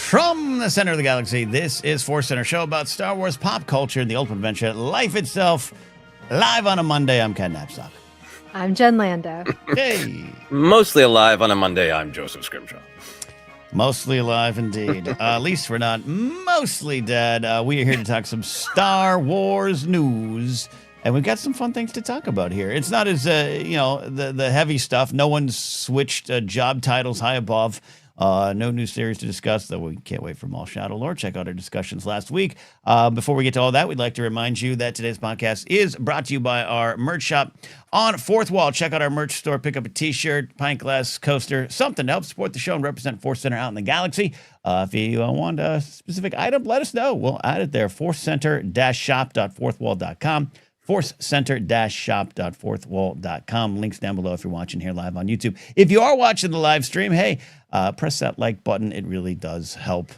From the center of the galaxy, this is ForceCenter, show about Star Wars pop culture and the ultimate adventure, life itself, live on a Monday. I'm Ken Knapsack. I'm Jen Lando. Hey. Mostly alive on a Monday, I'm Joseph Scrimshaw. Mostly alive, indeed. At least we're not mostly dead. We are here to talk some Star Wars news, and we've got some fun things to talk about here. It's not as, the heavy stuff. No one's switched job titles high above. No new series to discuss, though we can't wait for Maul Shadow Lord. Check out our discussions last week. Before we get to all that, we'd like to remind you that today's podcast is brought to you by our merch shop on Fourth Wall. Check out our merch store. Pick up a t-shirt, pint glass, coaster, something to help support the show and represent ForceCenter out in the galaxy. If you want a specific item, let us know. We'll add it there. ForceCenter-shop.fourthwall.com. ForceCenter-shop.fourthwall.com. Links down below if you're watching here live on YouTube. If you are watching the live stream, hey, press that like button. It really does help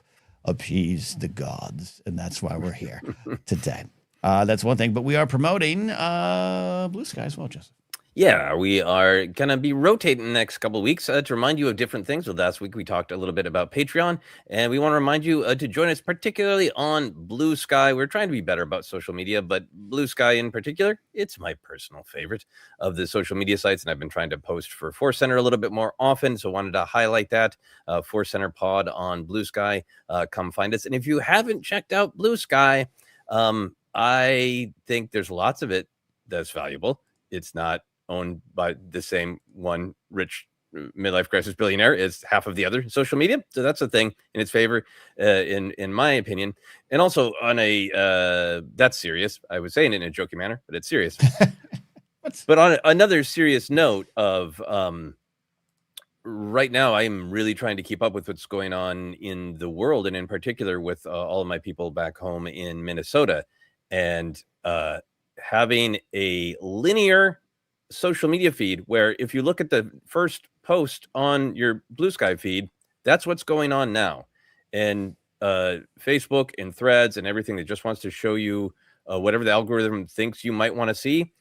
appease the gods, and that's why we're here today. That's one thing, but we are promoting Blue Sky as well, Joseph. Yeah, we are going to be rotating the next couple of weeks to remind you of different things. Well, last week we talked a little bit about Patreon, and we want to remind you to join us, particularly on Blue Sky. We're trying to be better about social media, but Blue Sky in particular, it's my personal favorite of the social media sites, and I've been trying to post for ForceCenter a little bit more often, so wanted to highlight that. ForceCenter Pod on Blue Sky. Come find us. And if you haven't checked out Blue Sky, I think there's lots of it that's valuable. It's not owned by the same one rich midlife crisis billionaire as half of the other social media. So that's a thing in its favor, in my opinion. And also on a, that's serious. I was saying it in a joking manner, but it's serious. But on another serious note of, right now, I'm really trying to keep up with what's going on in the world, and in particular with all of my people back home in Minnesota, and having a linear social media feed where if you look at the first post on your Blue Sky feed, that's what's going on now. And Facebook and Threads and everything that just wants to show you whatever the algorithm thinks you might want to see.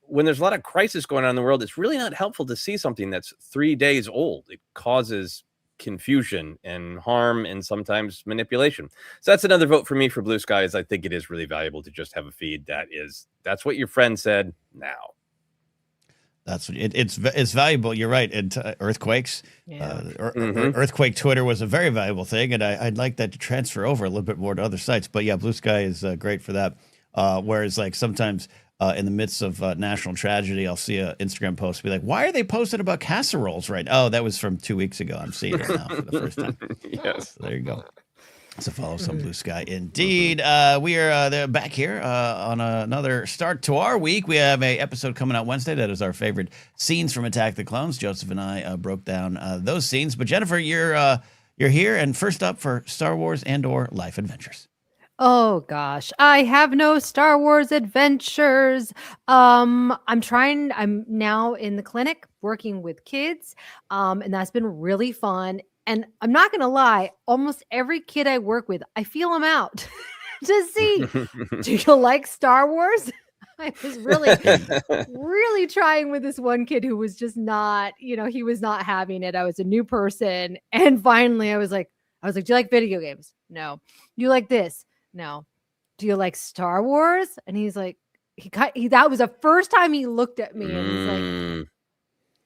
When there's a lot of crisis going on in the world, it's really not helpful to see something that's 3 days old. It causes confusion and harm and sometimes manipulation. So that's another vote for me for Blue Sky. Is I think it is really valuable to just have a feed that's what your friend said now. That's what it's valuable. You're right. And earthquakes, earthquake Twitter was a very valuable thing, and I'd like that to transfer over a little bit more to other sites. But yeah, Blue Sky is great for that. Whereas like sometimes in the midst of national tragedy, I'll see an Instagram post be like, "Why are they posting about casseroles?" Right? Oh, that was from 2 weeks ago. I'm seeing it now for the first time. Yes, so there you go. So follow some Blue Sky indeed. We are back here on another start to our week. We have a episode coming out Wednesday that is our favorite scenes from Attack the Clones. Joseph and I broke down those scenes. But Jennifer, you're here, and first up for Star Wars and/or Life Adventures. Oh gosh, I have no Star Wars adventures. I'm now in the clinic working with kids, and that's been really fun. And I'm not going to lie, almost every kid I work with, I feel them out to see, do you like Star Wars? I was really trying with this one kid who was just not, he was not having it. I was a new person. And finally I was like, do you like video games? No. Do you like this? No. Do you like Star Wars? And he's like, that was the first time he looked at me and he's like,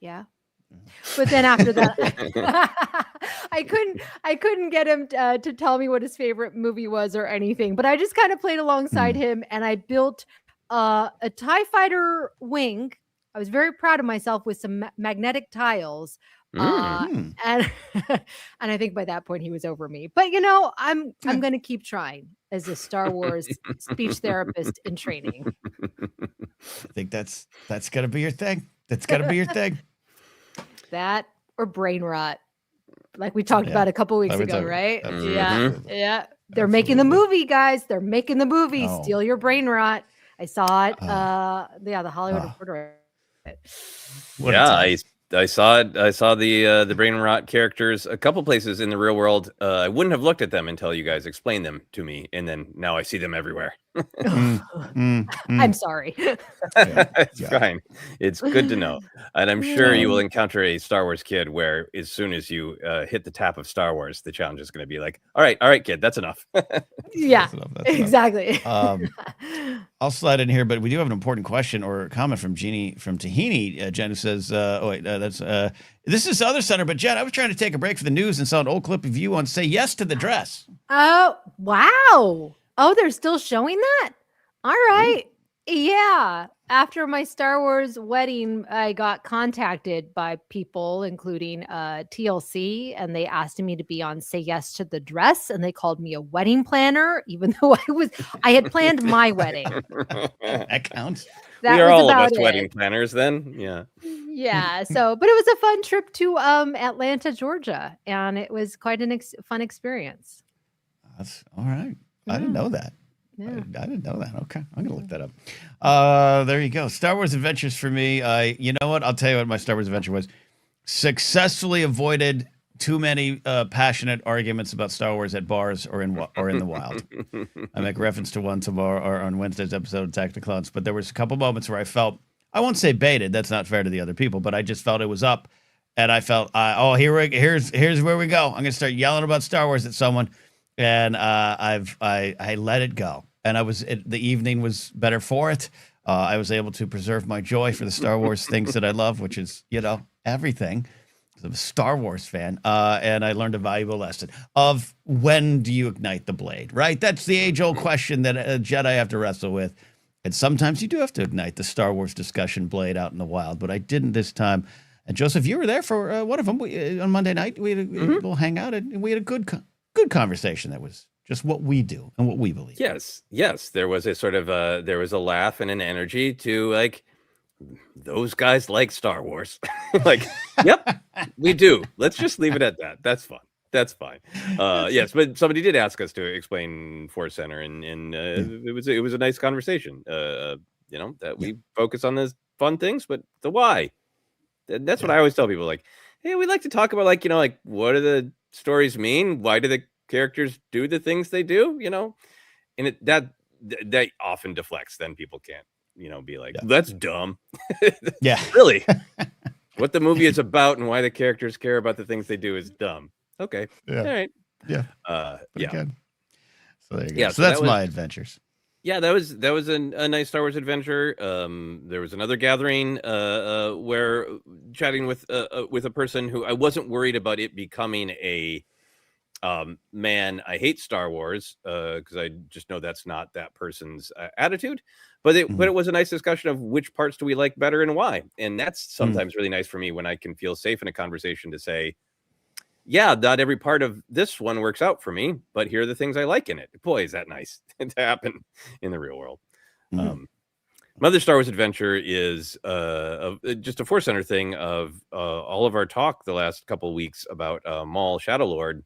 yeah. But then after that, I couldn't get him to tell me what his favorite movie was or anything. But I just kind of played alongside him, and I built a TIE fighter wing. I was very proud of myself with some magnetic tiles, and and I think by that point he was over me. But I'm going to keep trying as a Star Wars speech therapist in training. I think that's going to be your thing. That's going to be your thing. That or brain rot, like we talked about a couple weeks ago, right? Yeah. They're making the movie, guys. They're making the movie. Oh. Steal Your Brain Rot. I saw it. The Hollywood Reporter. I saw it. I saw the brain rot characters a couple places in the real world. I wouldn't have looked at them until you guys explained them to me, and then now I see them everywhere. I'm sorry. It's Yeah. fine. It's good to know, and I'm sure you will encounter a Star Wars kid where, as soon as you hit the tap of Star Wars, the challenge is going to be like, "All right, kid, that's enough." Yeah, That's enough. exactly. I'll slide in here, but we do have an important question or comment from Jeannie from Tahini. Jen, who says, this is the other center, but Jen, I was trying to take a break for the news and saw an old clip of you on Say Yes to the Dress. Oh, wow. Oh, they're still showing that? All right. Yeah. After my Star Wars wedding, I got contacted by people, including TLC, and they asked me to be on Say Yes to the Dress, and they called me a wedding planner, even though I had planned my wedding. That counts. That we are was all of about us it. wedding planners, then. Yeah. Yeah. So, but it was a fun trip to Atlanta, Georgia, and it was quite an fun experience. That's all right. I didn't know that. Yeah. I didn't know that. Okay, I'm gonna look that up. There you go. Star Wars adventures for me. You know what? I'll tell you what my Star Wars adventure was. Successfully avoided too many passionate arguments about Star Wars at bars or in the wild. I make reference to one tomorrow or on Wednesday's episode of Attack the Clones, but there was a couple moments where I felt, I won't say baited. That's not fair to the other people, but I just felt it was up, and I felt, here's where we go. I'm gonna start yelling about Star Wars at someone. And I let it go, and the evening was better for it. I was able to preserve my joy for the Star Wars things that I love, which is everything. I'm a Star Wars fan, and I learned a valuable lesson of when do you ignite the blade, right? That's the age-old question that a Jedi have to wrestle with, and sometimes you do have to ignite the Star Wars discussion blade out in the wild, but I didn't this time. And Joseph, you were there for one of them on Monday night. We had a little hangout, and we had a good conversation that was just what we do and what we believe. Yes. There was a sort of there was a laugh and an energy to like, those guys like Star Wars. Like, yep, we do. Let's just leave it at that. That's fun. That's fine. Yes, but somebody did ask us to explain ForceCenter, and it was a nice conversation. That we focus on those fun things, but the why. That's what I always tell people. Like, hey, we like to talk about like what do the stories mean? Why do the characters do the things they do? And that often deflects. Then people can't be like, that's dumb. Yeah, really. What the movie is about and why the characters care about the things they do is dumb. Okay. Yeah. All right. Yeah. Yeah. Again. So there you go. Yeah, so that's my adventures. Yeah, that was a nice Star Wars adventure. There was another gathering where chatting with a person who I wasn't worried about it becoming a man, I hate Star Wars, because I just know that's not that person's attitude. But it was a nice discussion of which parts do we like better and why. And that's sometimes really nice for me when I can feel safe in a conversation to say, yeah, not every part of this one works out for me, but here are the things I like in it. Boy, is that nice to happen in the real world. My other Star Wars adventure is just a ForceCenter thing of all of our talk the last couple of weeks about Maul Shadow Lord,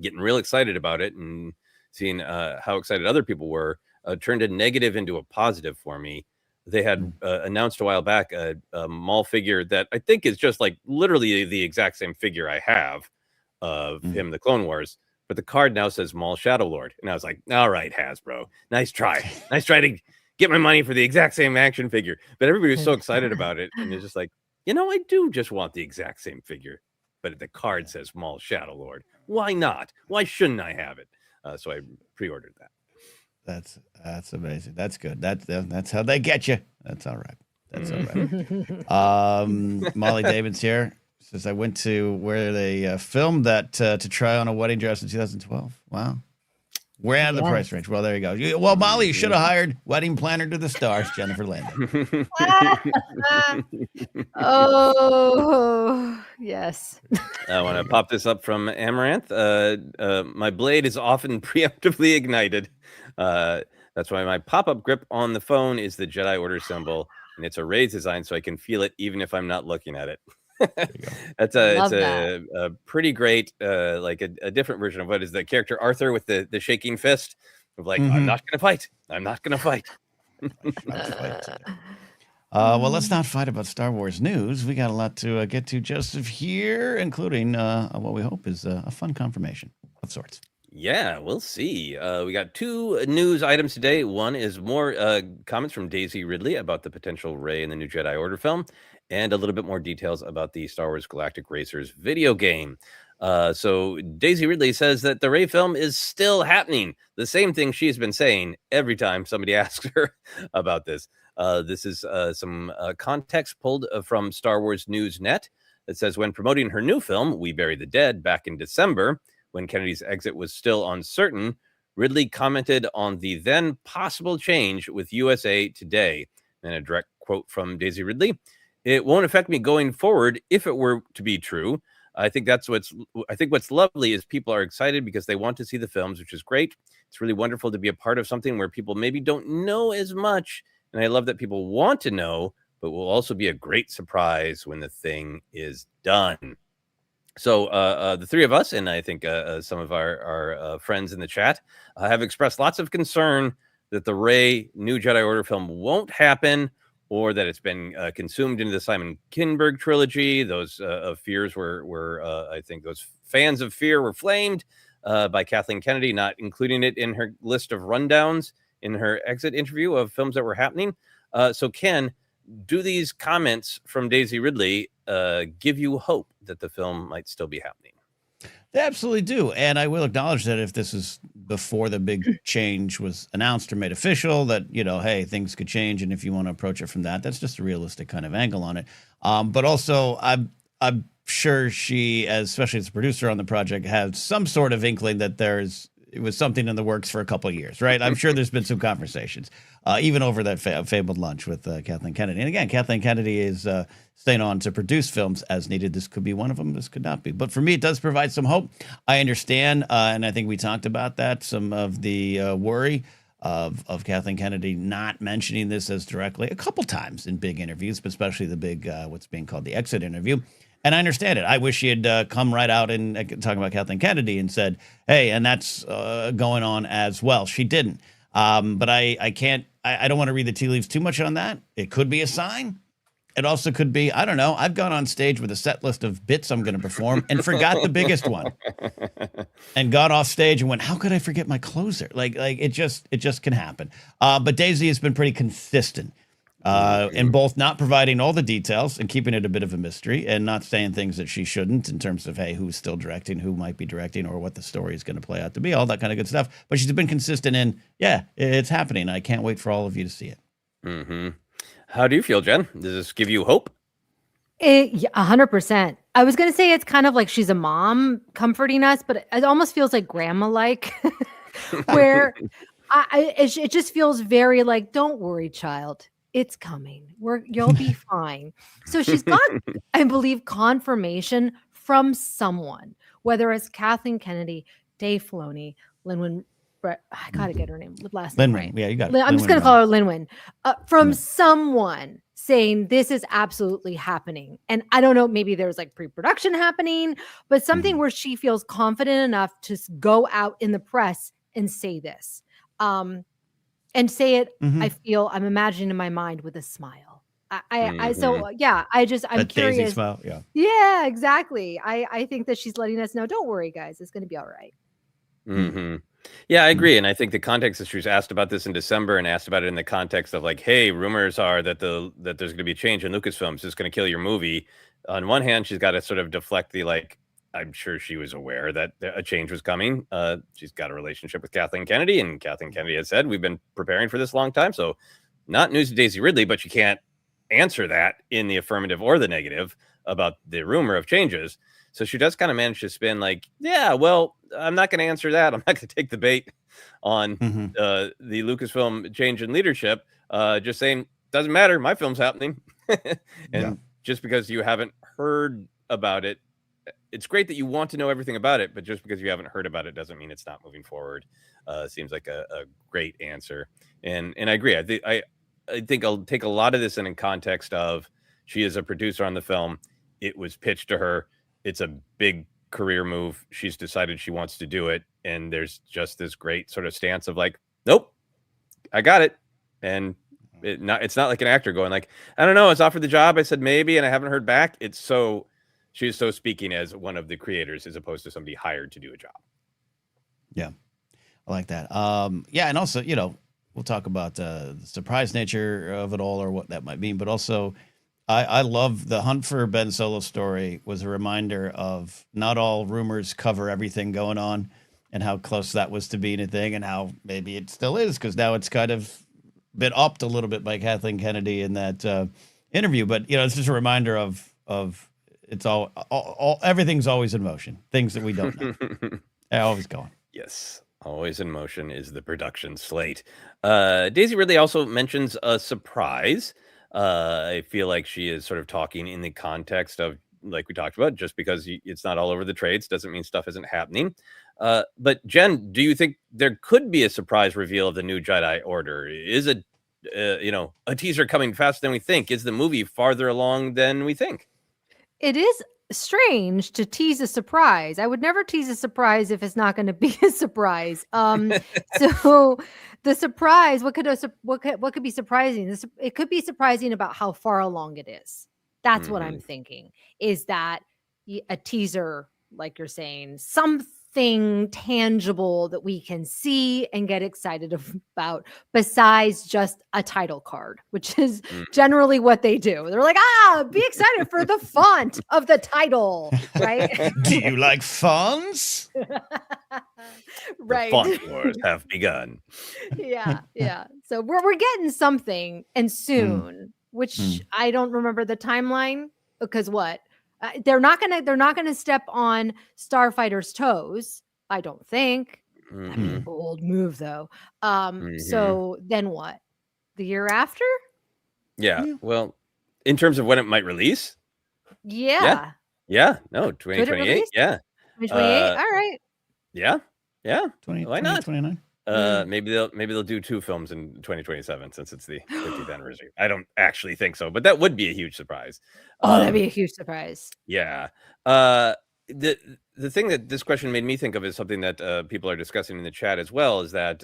getting real excited about it and seeing how excited other people were, turned a negative into a positive for me. They had announced a while back a Maul figure that I think is just like literally the exact same figure I have of him in the Clone Wars, but the card now says Maul Shadow Lord. And I was like, all right, Hasbro, nice try. Nice try to get my money for the exact same action figure. But everybody was so excited about it. And it's just like, I do just want the exact same figure, but the card says Maul Shadow Lord. Why not? Why shouldn't I have it? So I pre-ordered that. That's amazing. That's good. That's how they get you. That's all right. That's all right. Molly David's here. Says I went to where they filmed that to try on a wedding dress in 2012. Wow. We're out of the price range. Well, there you go. Well, Molly, you should have hired wedding planner to the stars, Jennifer Landon. Oh, yes. I want to pop this up from Amaranth. My blade is often preemptively ignited. That's why my pop-up grip on the phone is the Jedi Order symbol, and it's a raised design so I can feel it even if I'm not looking at it. It's a pretty great, like a different version of what is the character Arthur with the shaking fist of like, I'm not gonna fight. I'm not gonna fight. Well, let's not fight about Star Wars news. We got a lot to get to, Joseph, here, including what we hope is a fun confirmation of sorts. Yeah, we'll see. We got 2 news items today. One is more comments from Daisy Ridley about the potential Rey in the new Jedi Order film, and a little bit more details about the Star Wars Galactic Racers video game. So Daisy Ridley says that the Rey film is still happening. The same thing she's been saying every time somebody asks her about this. This is some context pulled from Star Wars News Net. It says, when promoting her new film, We Bury the Dead, back in December, when Kennedy's exit was still uncertain, Ridley commented on the then possible change with USA Today. And a direct quote from Daisy Ridley: "It won't affect me going forward if it were to be true. I think what's lovely is people are excited because they want to see the films, which is great. It's really wonderful to be a part of something where people maybe don't know as much. And I love that people want to know, but will also be a great surprise when the thing is done." So the 3 of us, and I think some of our friends in the chat, have expressed lots of concern that the Rey New Jedi Order film won't happen, or that it's been consumed into the Simon Kinberg trilogy. Those fears were I think those fans of fear were flamed by Kathleen Kennedy, not including it in her list of rundowns in her exit interview of films that were happening. So Ken, do these comments from Daisy Ridley give you hope that the film might still be happening? They absolutely do. And I will acknowledge that if this is before the big change was announced or made official, that, hey, things could change. And if you want to approach it from that, that's just a realistic kind of angle on it. But also, I'm sure she, especially as a producer on the project, has some sort of inkling that it was something in the works for a couple of years, right? I'm sure there's been some conversations, even over that fabled lunch with Kathleen Kennedy. And again, Kathleen Kennedy is staying on to produce films as needed. This could be one of them. This could not be. But for me, it does provide some hope. I understand, and I think we talked about that, some of the worry of Kathleen Kennedy not mentioning this as directly a couple times in big interviews, but especially the big, what's being called the exit interview. And I understand it. I wish she had come right out and talking about Kathleen Kennedy and said, hey, and that's going on as well. She didn't. But I can't, I don't want to read the tea leaves too much on that. It could be a sign. It also could be, I don't know, I've gone on stage with a set list of bits I'm going to perform and forgot the biggest one and got off stage and went, how could I forget my closer? Like it just can happen. But Daisy has been pretty consistent in both not providing all the details and keeping it a bit of a mystery and not saying things that she shouldn't in terms of, hey, who's still directing, who might be directing, or what the story is going to play out to be, all that kind of good stuff. But she's been consistent in, yeah, it's happening. I can't wait for all of you to see it. Mm-hmm. How do you feel, Jen? Does this give you hope? 100%. I was going to say it's kind of like she's a mom comforting us, but it almost feels like grandma-like, where it just feels very like, don't worry, child. It's coming. You'll be fine. So she's got, I believe, confirmation from someone, whether it's Kathleen Kennedy, Dave Filoni, Lin-Wen. I gotta get her last name right. Yeah, you got it. I'm just gonna call her Lin-Wen. From someone saying this is absolutely happening, and I don't know, maybe there's like pre-production happening, but something where she feels confident enough to go out in the press and say this, and say it. I'm imagining in my mind with a smile. So yeah, I'm that curious. Daisy smile, Yeah, exactly. I think that she's letting us know, don't worry, guys, it's gonna be all right. Mm-hmm. Yeah, I agree. And I think the context is she was asked about this in December and asked about it in the context of like, hey, rumors are that there's going to be a change in Lucasfilms. It's going to kill your movie. On one hand, she's got to sort of deflect the, like, I'm sure she was aware that a change was coming. She's got a relationship with Kathleen Kennedy, and Kathleen Kennedy has said, we've been preparing for this a long time. So not news to Daisy Ridley, but she can't answer that in the affirmative or the negative about the rumor of changes. So she does kind of manage to spin like, yeah, well, I'm not going to answer that. I'm not going to take the bait on the Lucasfilm change in leadership. Just saying, doesn't matter. My film's happening. Just because you haven't heard about it, it's great that you want to know everything about it, but just because you haven't heard about it doesn't mean it's not moving forward. Seems like a great answer. And I agree. I think I'll take a lot of this in context of she is a producer on the film. It was pitched to her. It's a big career move. She's decided she wants to do it. And there's just this great sort of stance of like, nope, I got it. And It's not like an actor going like, I don't know, I was offered the job, I said maybe, and I haven't heard back. She's so speaking as one of the creators as opposed to somebody hired to do a job. Yeah, I like that. Yeah, and also, we'll talk about the surprise nature of it all or what that might mean, but also I love the Hunt for Ben Solo story was a reminder of not all rumors cover everything going on and how close that was to being a thing and how maybe it still is because now it's kind of been upped a little bit by Kathleen Kennedy in that interview. But, it's just a reminder of it's all everything's always in motion, things that we don't know. They're always going. Yes. Always in motion is the production slate. Daisy Ridley also mentions a surprise. I feel like she is sort of talking in the context of, like we talked about, just because it's not all over the trades doesn't mean stuff isn't happening. But Jen, do you think there could be a surprise reveal of the new Jedi Order? Is a teaser coming faster than we think? Is the movie farther along than we think? It is strange to tease a surprise. I would never tease a surprise if it's not going to be a surprise. So the surprise, what could be surprising? It could be surprising about how far along it is. That's what I'm thinking. Is that a teaser, like you're saying, something tangible that we can see and get excited about besides just a title card, which is generally what they do. They're like, be excited for the font of the title, right? Do you like fonts? Right. The font wars have begun. Yeah. So we're getting something and soon, which I don't remember the timeline because what? They're not gonna step on Starfighter's toes. I don't think. That'd be a bold move, though. So then what? The year after? Yeah. Well, in terms of when it might release. Yeah. No, 2028. Yeah. 2028. All right. Yeah. 2029. Maybe they'll do 2 films in 2027 since it's the 50th anniversary. I don't actually think so, but that would be a huge surprise. That'd be a huge surprise. Yeah. The thing that this question made me think of is something that people are discussing in the chat as well, is that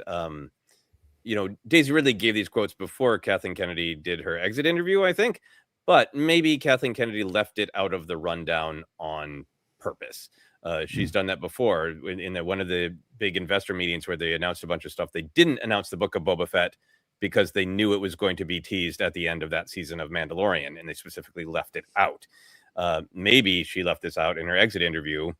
Daisy Ridley gave these quotes before Kathleen Kennedy did her exit interview, I think, but maybe Kathleen Kennedy left it out of the rundown on purpose. She's done that before in one of the big investor meetings where they announced a bunch of stuff. They didn't announce the Book of Boba Fett because they knew it was going to be teased at the end of that season of Mandalorian, and they specifically left it out. Maybe she left this out in her exit interview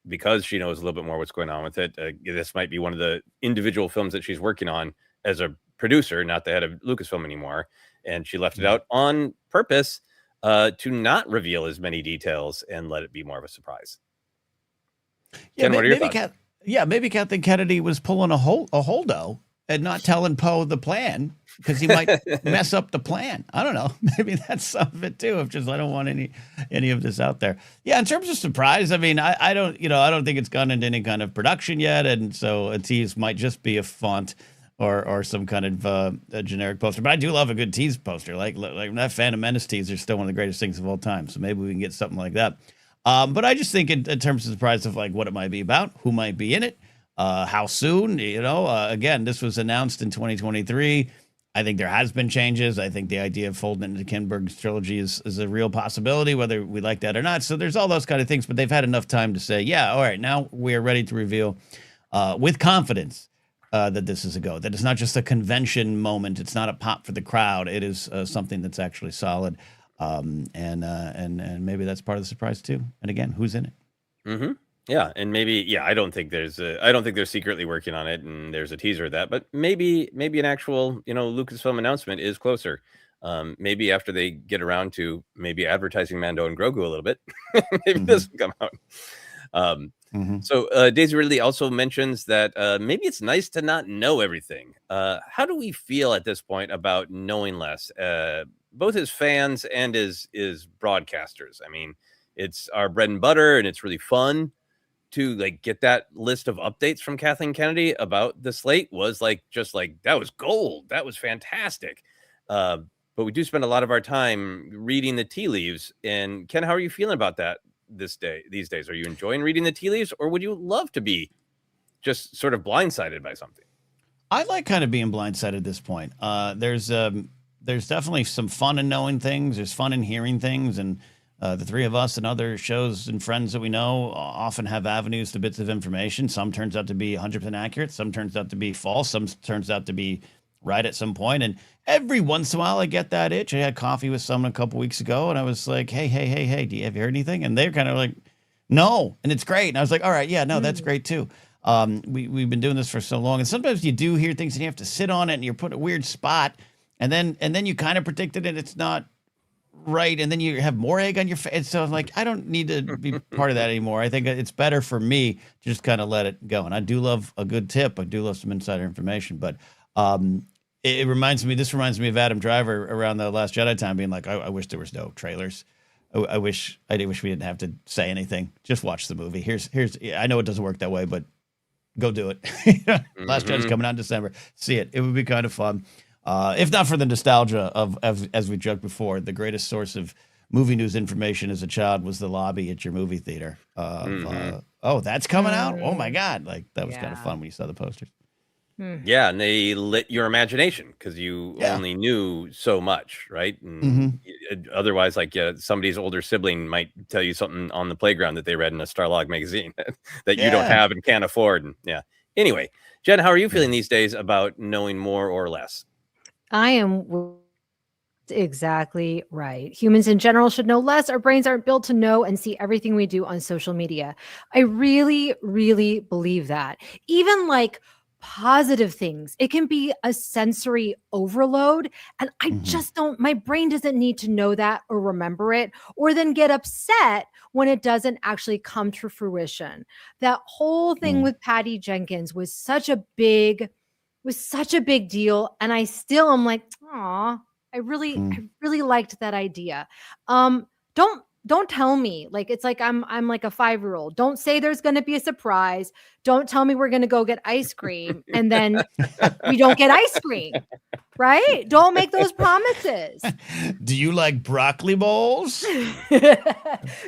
because she knows a little bit more what's going on with it. This might be one of the individual films that she's working on as a producer, not the head of Lucasfilm anymore. And she left it out on purpose to not reveal as many details and let it be more of a surprise. Yeah, Ken, what are your thoughts? Maybe Kathleen Kennedy was pulling a holdo and not telling Poe the plan because he might mess up the plan. I don't know. Maybe that's some of it too. Of just I don't want any of this out there. Yeah, in terms of surprise, I mean, I don't think it's gone into any kind of production yet, and so a tease might just be a font or some kind of a generic poster. But I do love a good tease poster. Like that Phantom Menace teaser is still one of the greatest things of all time. So maybe we can get something like that. But I just think in terms of surprise of like what it might be about, who might be in it, how soon, again, this was announced in 2023. I think there has been changes. I think the idea of folding it into Kinberg's trilogy is a real possibility, whether we like that or not. So there's all those kind of things, but they've had enough time to say, yeah, all right, now we are ready to reveal with confidence that this is a go, that it's not just a convention moment. It's not a pop for the crowd. It is something that's actually solid. And maybe that's part of the surprise too. And again, who's in it? Yeah, and maybe I don't think they're secretly working on it, and there's a teaser of that. But maybe an actual Lucasfilm announcement is closer. Maybe after they get around to maybe advertising Mando and Grogu a little bit, maybe this will come out. So Daisy Ridley also mentions that maybe it's nice to not know everything. How do we feel at this point about knowing less? Both as fans and as broadcasters. I mean, it's our bread and butter, and it's really fun to like get that list of updates from Kathleen Kennedy about the slate was just that was gold. That was fantastic. But we do spend a lot of our time reading the tea leaves. And Ken, how are you feeling about that these days? Are you enjoying reading the tea leaves, or would you love to be just sort of blindsided by something? I like kind of being blindsided at this point. There's definitely some fun in knowing things. There's fun in hearing things, and the three of us and other shows and friends that we know often have avenues to bits of information. Some turns out to be 100% accurate. Some turns out to be false. Some turns out to be right at some point. And every once in a while, I get that itch. I had coffee with someone a couple weeks ago, and I was like, "Hey, have you heard anything?" And they're kind of like, "No," and it's great. And I was like, "All right, yeah, no, that's great too." We've been doing this for so long, and sometimes you do hear things, and you have to sit on it, and you're put in a weird spot, and then you kind of predicted it. It's not right, and then you have more egg on your face. So I'm like, I don't need to be part of that anymore. I think it's better for me to just kind of let it go. And I do love a good tip. I do love some insider information, but it reminds me. This reminds me of Adam Driver around the Last Jedi time, being like, I wish there was no trailers. I wish we didn't have to say anything. Just watch the movie. Here's. I know it doesn't work that way, but go do it. Last Jedi's coming out in December. See it. It would be kind of fun. If not for the nostalgia of, as we joked before, the greatest source of movie news information as a child was the lobby at your movie theater. Oh, that's coming out? Oh my God. Like that was kind of fun when you saw the posters. Yeah, and they lit your imagination because you only knew so much, right? And otherwise, like somebody's older sibling might tell you something on the playground that they read in a Starlog magazine that you don't have and can't afford. And anyway, Jen, how are you feeling these days about knowing more or less? I am exactly right. Humans in general should know less. Our brains aren't built to know and see everything we do on social media. I really, really believe that. Even like positive things, it can be a sensory overload. And I just don't, my brain doesn't need to know that or remember it, or then get upset when it doesn't actually come to fruition. That whole thing with Patty Jenkins was such a big deal. And I still am like, aw, I really liked that idea. Don't tell me like it's like I'm like a 5-year-old. Don't say there's going to be a surprise. Don't tell me we're going to go get ice cream and then we don't get ice cream. Right? Don't make those promises. Do you like broccoli bowls?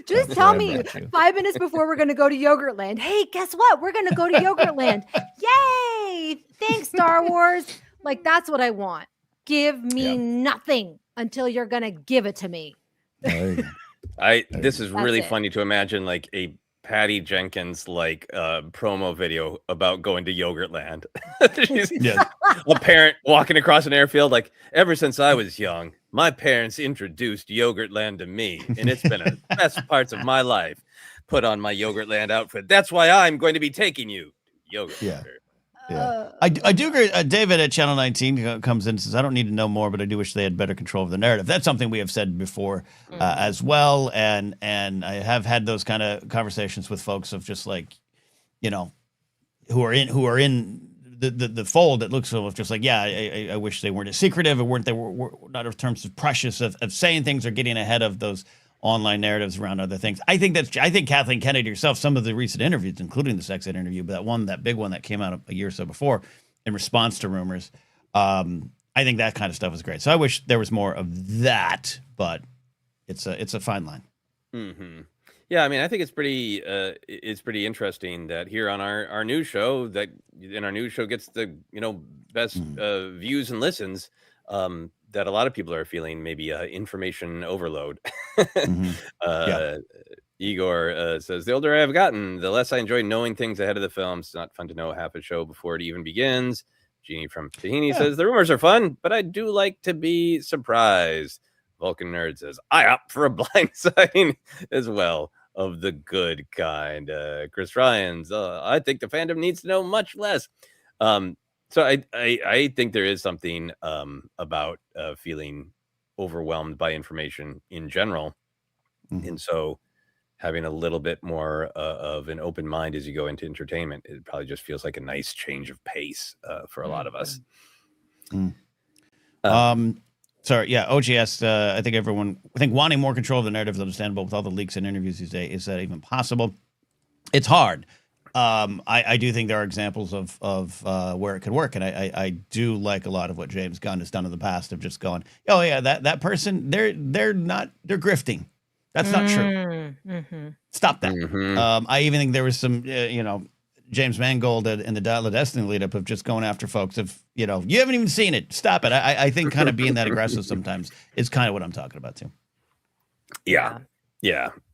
Just tell me 5 minutes before we're going to go to Yogurtland. Hey, guess what? We're going to go to Yogurtland. Yay! Thanks, Star Wars. Like, that's what I want. Give me nothing until you're going to give it to me. This is really funny to imagine like a Patty Jenkins like promo video about going to Yogurtland. She's a parent walking across an airfield like, ever since I was young, my parents introduced Yogurtland to me, and it's been the best parts of my life. Put on my Yogurtland outfit. That's why I'm going to be taking you to Yogurtland. I do agree. David at Channel 19 comes in and says, I don't need to know more, but I do wish they had better control of the narrative. That's something we have said before as well. And I have had those kind of conversations with folks of just like, who are in the fold. It looks just like, I wish they weren't as secretive, or they were not in terms of precious of saying things or getting ahead of those online narratives around other things. I think Kathleen Kennedy herself, some of the recent interviews, including the sex ed interview, but that big one that came out a year or so before in response to rumors, I think that kind of stuff is great. So I wish there was more of that, but it's a fine line. Yeah, I mean, I think it's pretty interesting that here on our news show, that in our news show gets the best views and listens. That a lot of people are feeling maybe information overload. Igor says, the older I have gotten, the less I enjoy knowing things ahead of the film. It's not fun to know half a show before it even begins. Jeannie from Tahini says, the rumors are fun, but I do like to be surprised. Vulcan Nerd says, I opt for a blindsiding as well, of the good kind. Chris Ryan's, I think the fandom needs to know much less. So I think there is something about feeling overwhelmed by information in general. And so having a little bit more of an open mind as you go into entertainment, it probably just feels like a nice change of pace for a lot of us. Sorry, OGS, I think wanting more control of the narrative is understandable with all the leaks and interviews these days. Is that even possible? It's hard. I do think there are examples of where it could work, and I do like a lot of what James Gunn has done in the past of just going, oh yeah, that person they're grifting. That's not true. Stop that. I even think there was some James Mangold and the Dial of Destiny lead up of just going after folks. If you haven't even seen it, stop it. I think kind of being that aggressive sometimes is kind of what I'm talking about too. Yeah.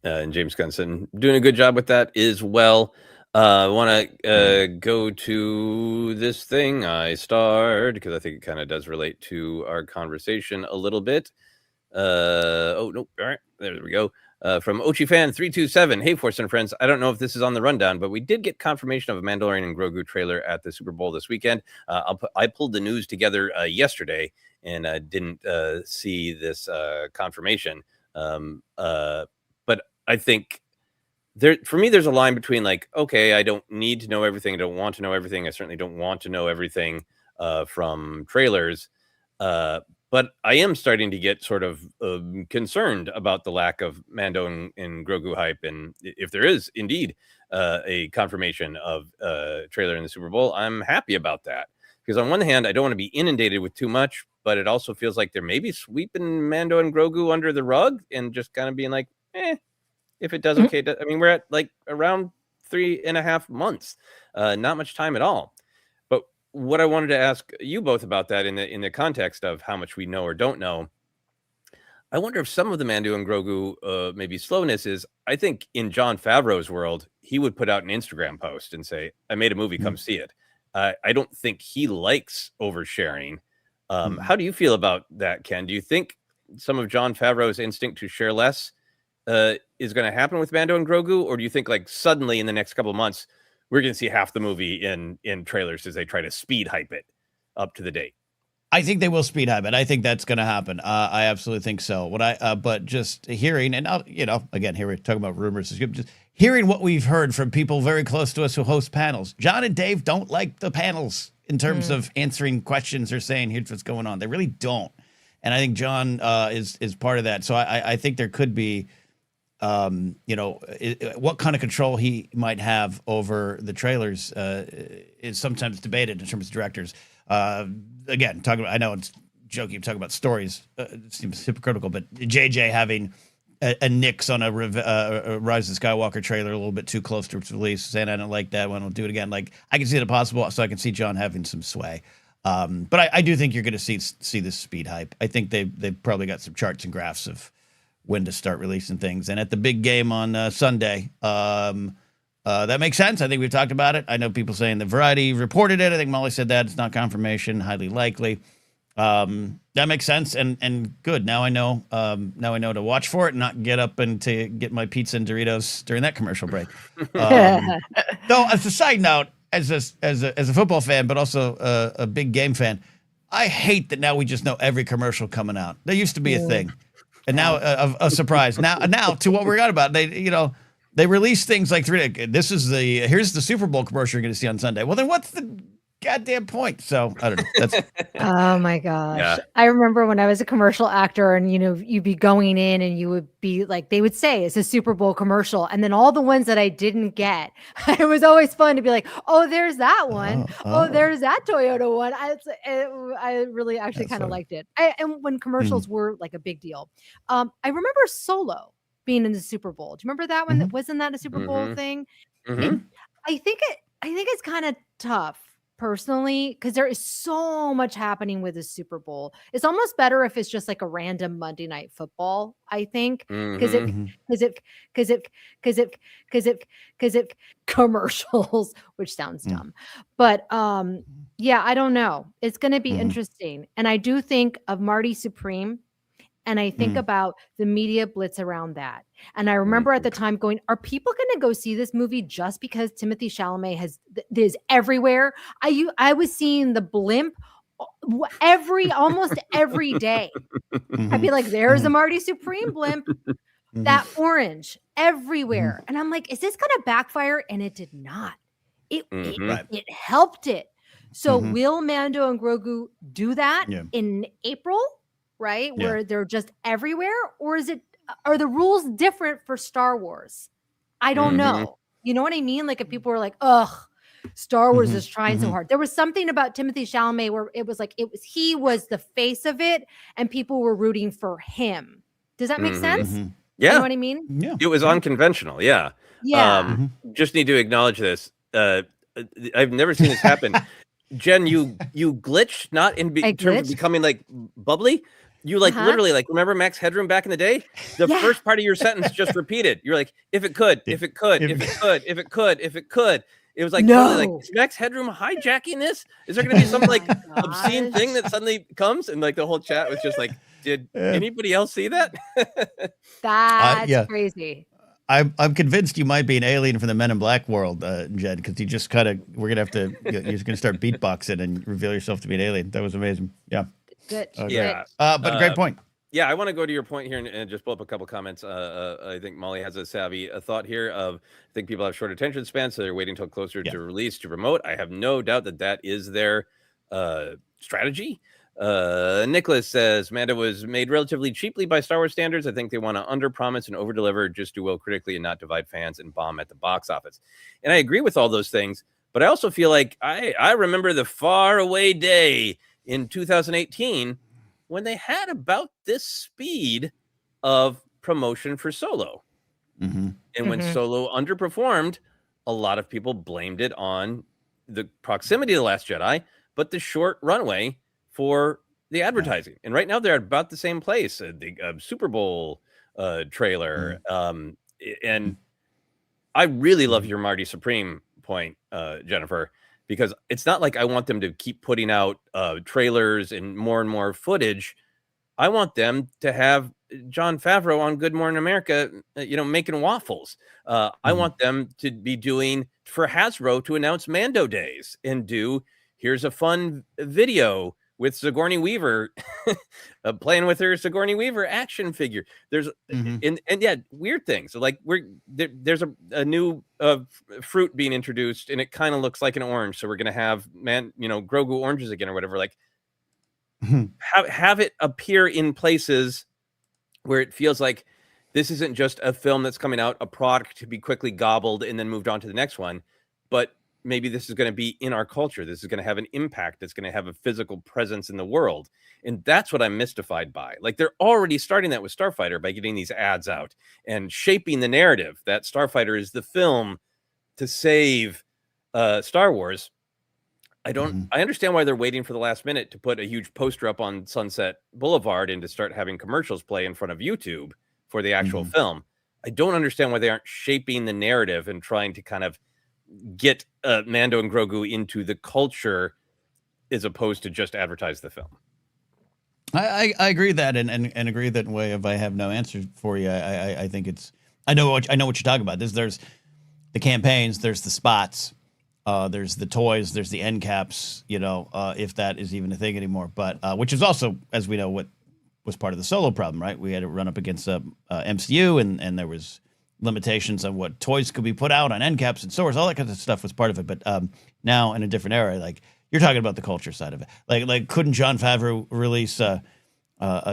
And James Gunson doing a good job with that as well. I want to go to this thing I starred because I think it kind of does relate to our conversation a little bit. Oh no! All right, there we go. From OchiFan327. Hey, ForceCenter friends. I don't know if this is on the rundown, but we did get confirmation of a Mandalorian and Grogu trailer at the Super Bowl this weekend. I pulled the news together yesterday and didn't see this confirmation. But I think for me, there's a line between like, okay, I don't need to know everything. I don't want to know everything. I certainly don't want to know everything from trailers. But I am starting to get sort of concerned about the lack of Mando and Grogu hype. And if there is indeed a confirmation of trailer in the Super Bowl, I'm happy about that. Because on one hand, I don't want to be inundated with too much, but it also feels like they're maybe sweeping Mando and Grogu under the rug and just kind of being like, if it does okay. I mean, we're at like around 3.5 months, not much time at all. What I wanted to ask you both about that in the context of how much we know or don't know, I wonder if some of the Mando and Grogu maybe slowness is, I think in Jon Favreau's world, he would put out an Instagram post and say, I made a movie, come see it. I don't think he likes oversharing. How do you feel about that, Ken? Do you think some of Jon Favreau's instinct to share less is going to happen with Mando and Grogu? Or do you think like suddenly in the next couple of months, we're going to see half the movie in trailers as they try to speed hype it up to the date? I think they will speed hype it. I think that's going to happen. I absolutely think so. But just hearing, and again, here we're talking about rumors. Just hearing what we've heard from people very close to us who host panels. John and Dave don't like the panels in terms of answering questions or saying, here's what's going on. They really don't. And I think John is part of that. So I think there could be, what kind of control he might have over the trailers is sometimes debated in terms of directors. Again, I know it's joking, talking about stories. It seems hypocritical, but JJ having a nix on a Rise of the Skywalker trailer a little bit too close to its release, saying I don't like that one, I'll do it again. Like, I can see it possible, so I can see John having some sway. But I do think you're going to see this speed hype. I think they've probably got some charts and graphs of when to start releasing things. And at the big game on Sunday, that makes sense. I think we've talked about it. I know people saying the Variety reported it. I think Molly said that. It's not confirmation, highly likely. That makes sense. And good. Now I know to watch for it and not get up and to get my pizza and Doritos during that commercial break. Though, as a side note, as a football fan, but also a big game fan, I hate that now we just know every commercial coming out. There used to be a thing. And now a surprise. Now to what we got about, they release things like here's the Super Bowl commercial you're going to see on Sunday. Well, then what's the goddamn point? So I don't know. That's oh my gosh. Yeah. I remember when I was a commercial actor and, you'd be going in and you would be like, they would say it's a Super Bowl commercial. And then all the ones that I didn't get, it was always fun to be like, oh, there's that one. Oh, there's that Toyota one. I really actually kind of liked it. And when commercials were like a big deal. I remember Solo being in the Super Bowl. Do you remember that one? Wasn't that a Super Bowl thing? I think it's kind of tough personally, because there is so much happening with the Super Bowl. It's almost better if it's just like a random Monday Night Football, I think, because it commercials, which sounds dumb, but yeah, I don't know. It's going to be interesting, and I do think of Marty Supreme. And I think about the media blitz around that. And I remember at the time going, are people going to go see this movie just because Timothée Chalamet is everywhere? I was seeing the blimp almost every day. I'd be like, there's a Marty Supreme blimp, that orange everywhere. And I'm like, is this going to backfire? And it did not. It helped it. So will Mando and Grogu do that in April? Right? Where they're just everywhere? Or are the rules different for Star Wars? I don't know. You know what I mean? Like if people were like, ugh, Star Wars is trying so hard. There was something about Timothée Chalamet where it was like, he was the face of it and people were rooting for him. Does that make sense? Yeah. You know what I mean? Yeah. It was unconventional. Yeah. Yeah. Just need to acknowledge this. I've never seen this happen. Jen, you glitched not in terms of becoming like bubbly. You like literally like remember Max Headroom back in the day? The first part of your sentence just repeated. You're like, if it could, if it could, if it could, if it could, if it could. It was like totally like, is Max Headroom hijacking this? Is there gonna be some like obscene thing that suddenly comes? And like the whole chat was just like, did anybody else see that? That's crazy. I'm convinced you might be an alien from the Men in Black world, Jed, because you just kind of, we're going to have to, you're just going to start beatboxing and reveal yourself to be an alien. That was amazing. Yeah. Good. But great point. Yeah, I want to go to your point here and just pull up a couple comments. I think Molly has a savvy thought here of, I think people have short attention spans, so they're waiting until closer to release to promote. I have no doubt that is their strategy. Nicholas says Mando was made relatively cheaply by Star Wars standards. I think they want to underpromise and overdeliver, just do well critically and not divide fans and bomb at the box office. And I agree with all those things, but I also feel like I remember the far away day in 2018 when they had about this speed of promotion for Solo. And when Solo underperformed, a lot of people blamed it on the proximity of The Last Jedi, but the short runway for the advertising. And right now they're at about the same place. The Super Bowl trailer. And I really love your Marty Supreme point, Jennifer, because it's not like I want them to keep putting out trailers and more footage. I want them to have Jon Favreau on Good Morning America, making waffles. I want them to be doing for Hasbro to announce Mando Days and here's a fun video with Sigourney Weaver playing with her Sigourney Weaver action figure. There's and weird things. So like there's a new fruit being introduced and it kind of looks like an orange. So we're gonna have Grogu oranges again or whatever. Like have it appear in places where it feels like this isn't just a film that's coming out, a product to be quickly gobbled and then moved on to the next one, but maybe this is going to be in our culture. This is going to have an impact. It's going to have a physical presence in the world. And that's what I'm mystified by. Like they're already starting that with Starfighter by getting these ads out and shaping the narrative that Starfighter is the film to save Star Wars. I understand why they're waiting for the last minute to put a huge poster up on Sunset Boulevard and to start having commercials play in front of YouTube for the actual film. I don't understand why they aren't shaping the narrative and trying to kind of get Mando and Grogu into the culture as opposed to just advertise the film. I agree with that and agree that way. If I have no answer for you, I think it's I know what you're talking about. There's the campaigns, there's the spots, there's the toys, there's the end caps. If that is even a thing anymore. But which is also, as we know, what was part of the Solo problem, right? We had to run up against MCU, and there was limitations on what toys could be put out on end caps and stores. All that kind of stuff was part of it. But now in a different era, like you're talking about the culture side of it. Like couldn't Jon Favreau release a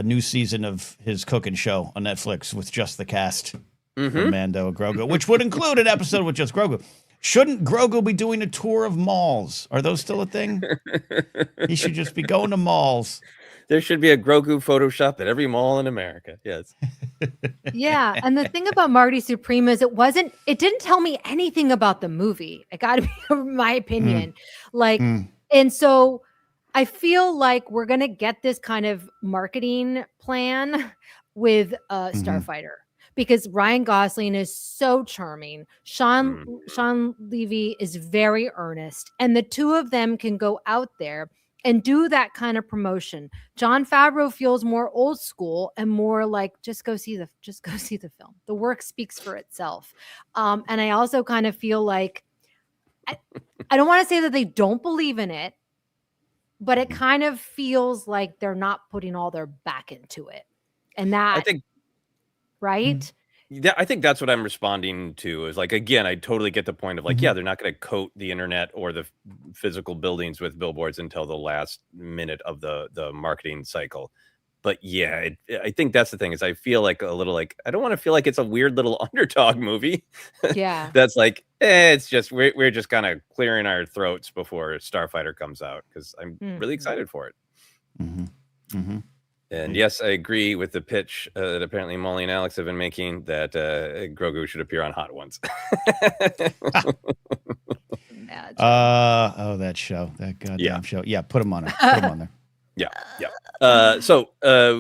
new season of his cooking show on Netflix with just the cast from Mando and Grogu, which would include an episode with just Grogu? Shouldn't Grogu be doing a tour of malls? Are those still a thing? He should just be going to malls. There should be a Grogu Photoshop at every mall in America. Yes. Yeah. And the thing about Marty Supreme is it didn't tell me anything about the movie. It got to be my opinion. And so I feel like we're going to get this kind of marketing plan with Starfighter because Ryan Gosling is so charming. Sean Levy is very earnest, and the two of them can go out there and do that kind of promotion. Jon Favreau feels more old school and more like just go see the film. The work speaks for itself. And I also kind of feel like I don't want to say that they don't believe in it, but it kind of feels like they're not putting all their back into it. And that I think right? Yeah, I think that's what I'm responding to is like, again, I totally get the point of like, yeah, they're not going to coat the internet or the physical buildings with billboards until the last minute of the marketing cycle. But yeah, I think that's the thing is I feel like a little like, I don't want to feel like it's a weird little underdog movie. Yeah. That's like, it's just, we're just kind of clearing our throats before Starfighter comes out because I'm really excited for it. And yes, I agree with the pitch that apparently Molly and Alex have been making that Grogu should appear on Hot Ones. Yeah. That show, that goddamn Yeah. show. Yeah, put them on there. Put them on there. Yeah. So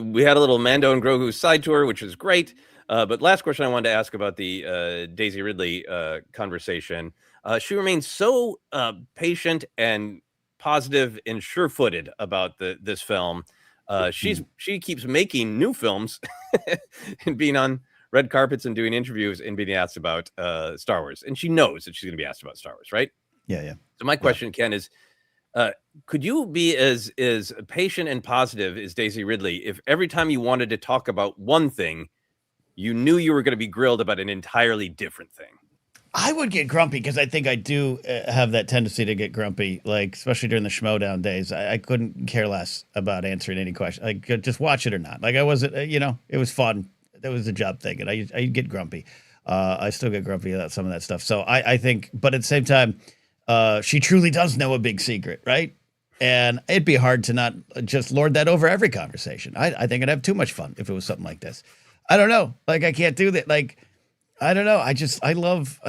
we had a little Mando and Grogu side tour, which is great. But last question I wanted to ask about the Daisy Ridley conversation. She remains so patient and positive and sure-footed about this film. She keeps making new films and being on red carpets and doing interviews and being asked about Star Wars. And she knows that she's going to be asked about Star Wars, right? Yeah. So my question, Ken, is could you be as patient and positive as Daisy Ridley if every time you wanted to talk about one thing, you knew you were going to be grilled about an entirely different thing? I would get grumpy because I think I do have that tendency to get grumpy, like especially during the Schmodown days. I couldn't care less about answering any question. I could just watch it or not. Like I wasn't, it was fun. That was a job thing, and I get grumpy. I still get grumpy about some of that stuff. So I think, but at the same time, she truly does know a big secret, right? And it'd be hard to not just lord that over every conversation. I think I'd have too much fun if it was something like this. I don't know. Like I can't do that. Like. I don't know. I love,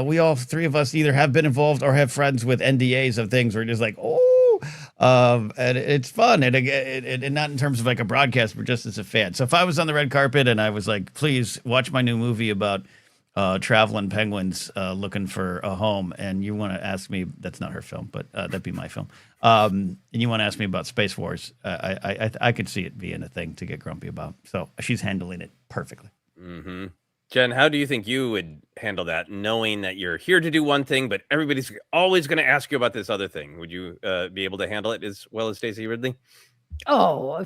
we all three of us either have been involved or have friends with NDAs of things where we're just like, and it's fun. And not in terms of like a broadcast, but just as a fan. So if I was on the red carpet and I was like, please watch my new movie about traveling penguins looking for a home. And you want to ask me, that's not her film, but that'd be my film. And you want to ask me about Space Wars. I could see it being a thing to get grumpy about. So she's handling it perfectly. Mm-hmm. Jen, how do you think you would handle that, knowing that you're here to do one thing, but everybody's always going to ask you about this other thing? Would you be able to handle it as well as Daisy Ridley? Oh,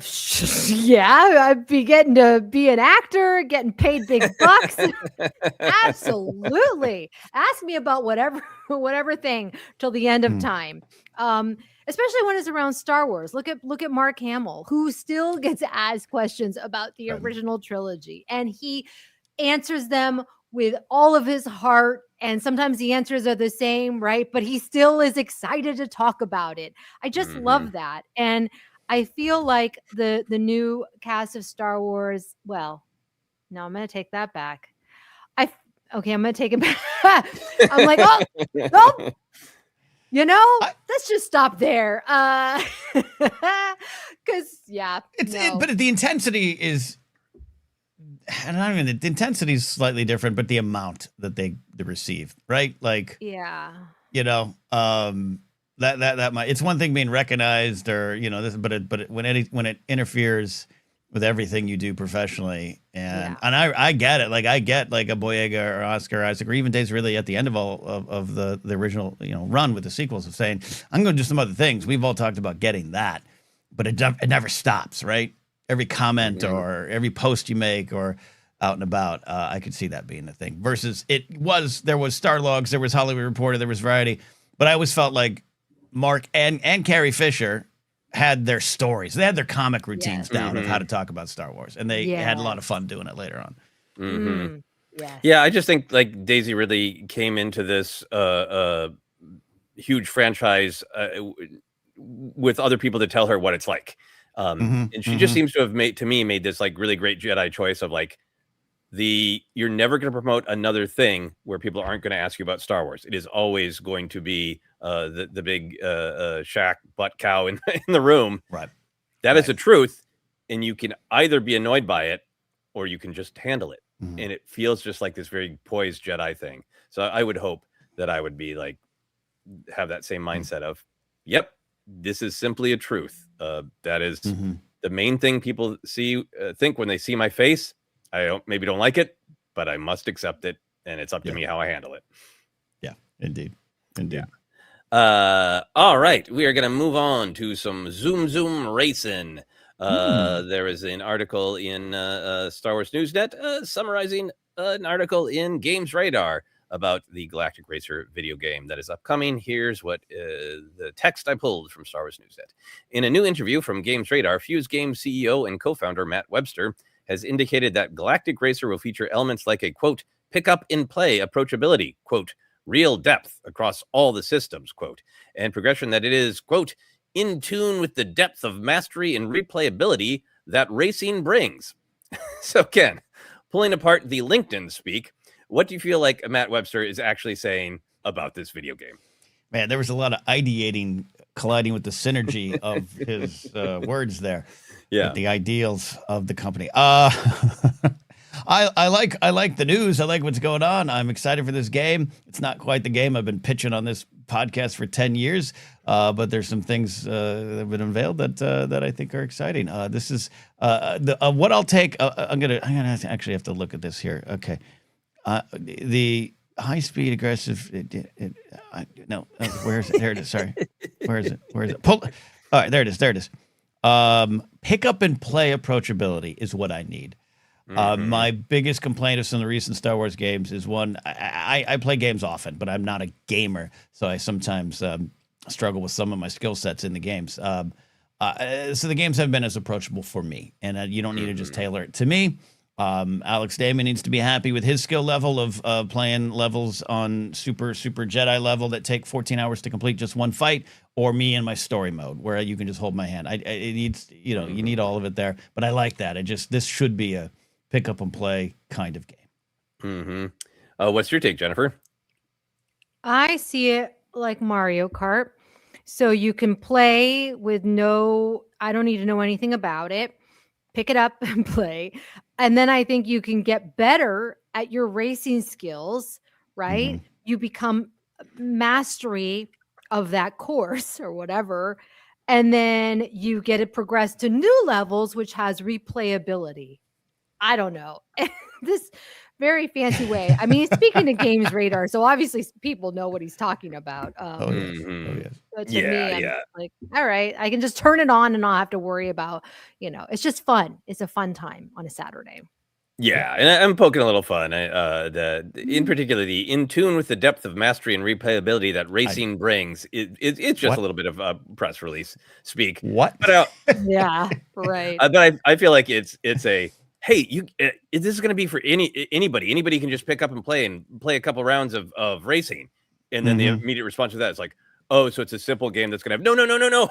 yeah. I'd be getting to be an actor, getting paid big bucks. Absolutely. Ask me about whatever thing till the end of time. Especially when it's around Star Wars. Look at Mark Hamill, who still gets asked questions about the original trilogy, and he answers them with all of his heart, and sometimes the answers are the same, right? But he still is excited to talk about it. I just love that. And I feel like the new cast of Star Wars, well, no, I'm going to take that back. I'm going to take it back. I'm like, let's just stop there. Because, but the intensity is, and I mean, the intensity is slightly different, but the amount that they receive, right? Like, that might, it's one thing being recognized or, but when it interferes with everything you do professionally. And I get it. Like I get like a Boyega or Oscar Isaac or even Daisy Ridley at the end of all of the original, run with the sequels of saying, I'm going to do some other things. We've all talked about getting that, but it never stops, right? Every comment or every post you make or out and about, I could see that being a thing. Versus there was Star Logs, there was Hollywood Reporter, there was Variety, but I always felt like Mark and Carrie Fisher had their stories. They had their comic routines down of how to talk about Star Wars, and they had a lot of fun doing it later on. Yeah, I just think like Daisy Ridley came into this huge franchise with other people to tell her what it's like. And she just seems to have made this like really great Jedi choice of like you're never going to promote another thing where people aren't going to ask you about Star Wars. It is always going to be the big Shaq butt cow in the room. Right. That is the truth. And you can either be annoyed by it or you can just handle it. And it feels just like this very poised Jedi thing. So I would hope that I would be like, have that same mindset of, yep, this is simply a truth. That is the main thing people think when they see my face. I maybe don't like it, but I must accept it, and it's up to me how I handle it. Yeah, indeed. Yeah. All right, we are going to move on to some zoom racing. There is an article in Star Wars Newsnet summarizing an article in Games Radar about the Galactic Racer video game that is upcoming. Here's what the text I pulled from Star Wars Newsnet. In a new interview from Games Radar, Fuse Games CEO and co-founder Matt Webster has indicated that Galactic Racer will feature elements like a, quote, pick-up-in-play approachability, quote, real depth across all the systems, quote, and progression that it is, quote, in tune with the depth of mastery and replayability that racing brings. So, Ken, pulling apart the LinkedIn speak, what do you feel like Matt Webster is actually saying about this video game? Man, there was a lot of ideating colliding with the synergy of his words there. Yeah. With the ideals of the company. I like the news. I like what's going on. I'm excited for this game. It's not quite the game I've been pitching on this podcast for 10 years, but there's some things that have been unveiled that I think are exciting. This is what I'll take. I'm gonna actually have to look at this here. Okay, the high-speed aggressive. Where is it? There it is. Sorry, where is it? Pull. All right, there it is. Pick up and play approachability is what I need. My biggest complaint of some of the recent Star Wars games is one, I play games often, but I'm not a gamer, so I sometimes struggle with some of my skill sets in the games. So the games haven't been as approachable for me, and you don't need to just tailor it to me. Alex Damon needs to be happy with his skill level of playing levels on super Jedi level that take 14 hours to complete just one fight, or me in my story mode where you can just hold my hand. It needs, you need all of it there, but I like that. This should be a pick up and play kind of game. What's your take, Jennifer? I see it like Mario Kart. So you can play with I don't need to know anything about it. Pick it up and play. And then I think you can get better at your racing skills, right? You become mastery of that course or whatever. And then you get it progressed to new levels, which has replayability. I don't know. This very fancy way. I mean, he's speaking to Games Radar, so obviously people know what he's talking about. Yes. But to me, I'm like, all right, I can just turn it on and not have to worry about, it's just fun. It's a fun time on a Saturday. Yeah, and I'm poking a little fun. In particular, the in tune with the depth of mastery and replayability that racing brings. It's just a little bit of a press release speak. What? But yeah, right. But I feel like it's a hey, this is going to be for anybody. Anybody can just pick up and play a couple rounds of racing, and then the immediate response to that is like, oh, so it's a simple game that's going to have no.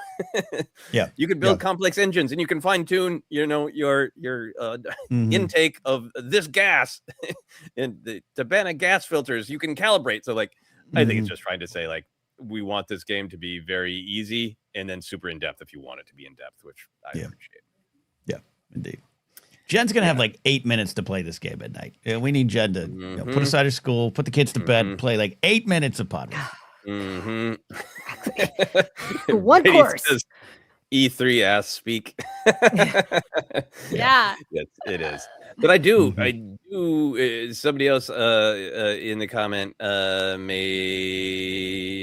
Yeah, you can build complex engines, and you can fine tune, your intake of this gas, and to ban gas filters. You can calibrate. So, like, I think it's just trying to say, like, we want this game to be very easy and then super in depth if you want it to be in depth, which I appreciate. Yeah, indeed. Jen's going to have like 8 minutes to play this game at night. We need Jen to put aside her school, put the kids to bed, and play like 8 minutes of Pod Racer. One course. E3 ass speak. Yeah. Yes, it is. But I do. Somebody else in the comment in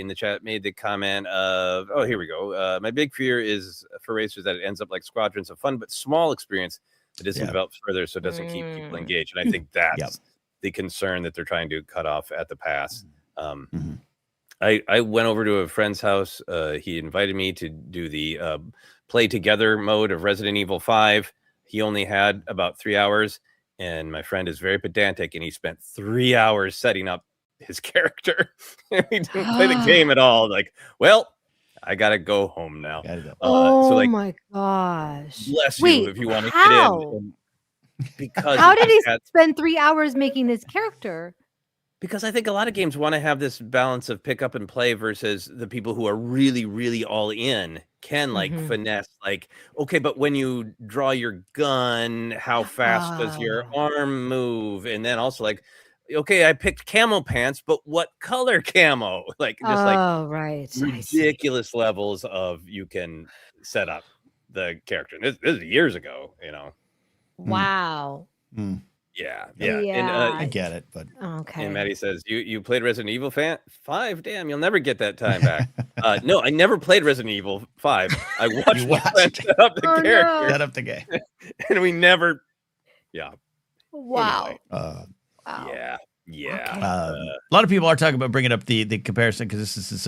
the chat made the comment of, oh, here we go. My big fear is for racers that it ends up like Squadrons of Fun, but small experience that isn't developed further, so it doesn't keep people engaged. And I think that's the concern that they're trying to cut off at the pass. I went over to a friend's house. He invited me to do the play together mode of Resident Evil 5. He only had about 3 hours, and my friend is very pedantic, and he spent 3 hours setting up his character. He didn't play the game at all. Like, well, I gotta go home now. So my gosh! Bless you if you want to get in. Because how did he spend 3 hours making his character? Because I think a lot of games want to have this balance of pick up and play versus the people who are really, really all in can like finesse, like, okay, but when you draw your gun, how fast does your arm move? And then also like, okay, I picked camo pants, but what color camo? Like just ridiculous levels of you can set up the character. This is years ago, Wow. Yeah. And, I get it, but okay. And Maddie says, you played Resident Evil 5? Damn, you'll never get that time back. No, I never played Resident Evil 5. I watched my friend set up the character. Set up the game. And we never. Wow. Anyway. Wow. Yeah. Okay. A lot of people are talking about bringing up the comparison because this is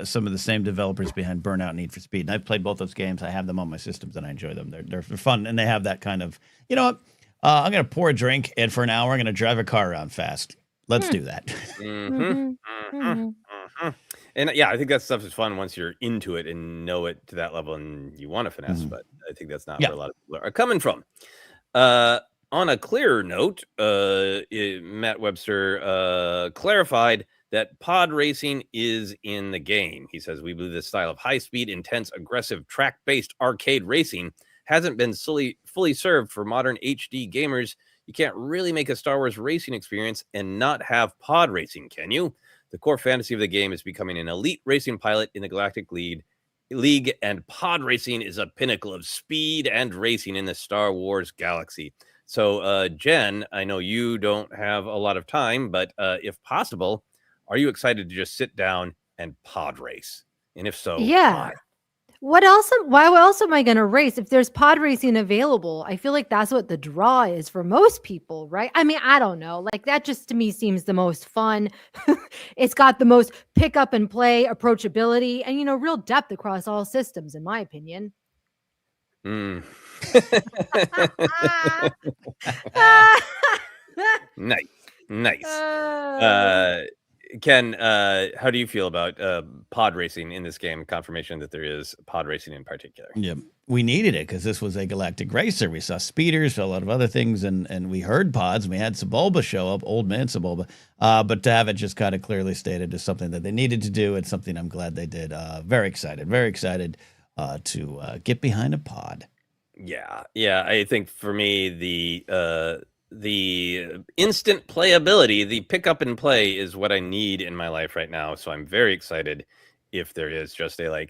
some of the same developers behind Burnout and Need for Speed. And I've played both those games. I have them on my systems and I enjoy them. They're fun and they have that kind of, you know what? I'm going to pour a drink and for an hour, I'm going to drive a car around fast. Let's do that. And yeah, I think that stuff is fun once you're into it and know it to that level and you want to finesse, but I think that's not where a lot of people are coming from. On a clearer note, Matt Webster clarified that pod racing is in the game. He says, we believe this style of high-speed, intense, aggressive, track-based arcade racing hasn't been fully served for modern HD gamers. You can't really make a Star Wars racing experience and not have pod racing, can you? The core fantasy of the game is becoming an elite racing pilot in the Galactic League, and pod racing is a pinnacle of speed and racing in the Star Wars galaxy. So, Jen, I know you don't have a lot of time, but if possible, are you excited to just sit down and pod race? And if so, Yeah. why? Why else am I going to race if there's pod racing available? I feel like that's what the draw is for most people, right? I mean, I don't know. Like that just to me seems the most fun. It's got the most pick up and play approachability and, real depth across all systems, in my opinion. Nice. Ken, how do you feel about pod racing in this game? Confirmation that there is pod racing in particular. Yeah, we needed it because this was a Galactic Racer. We saw speeders, a lot of other things, and we heard pods. And we had Sebulba show up, old man Sebulba. But to have it just kind of clearly stated as something that they needed to do, it's something I'm glad they did. Very excited to get behind a pod. Yeah. I think for me, the instant playability, the pick up and play is what I need in my life right now. So I'm very excited if there is just a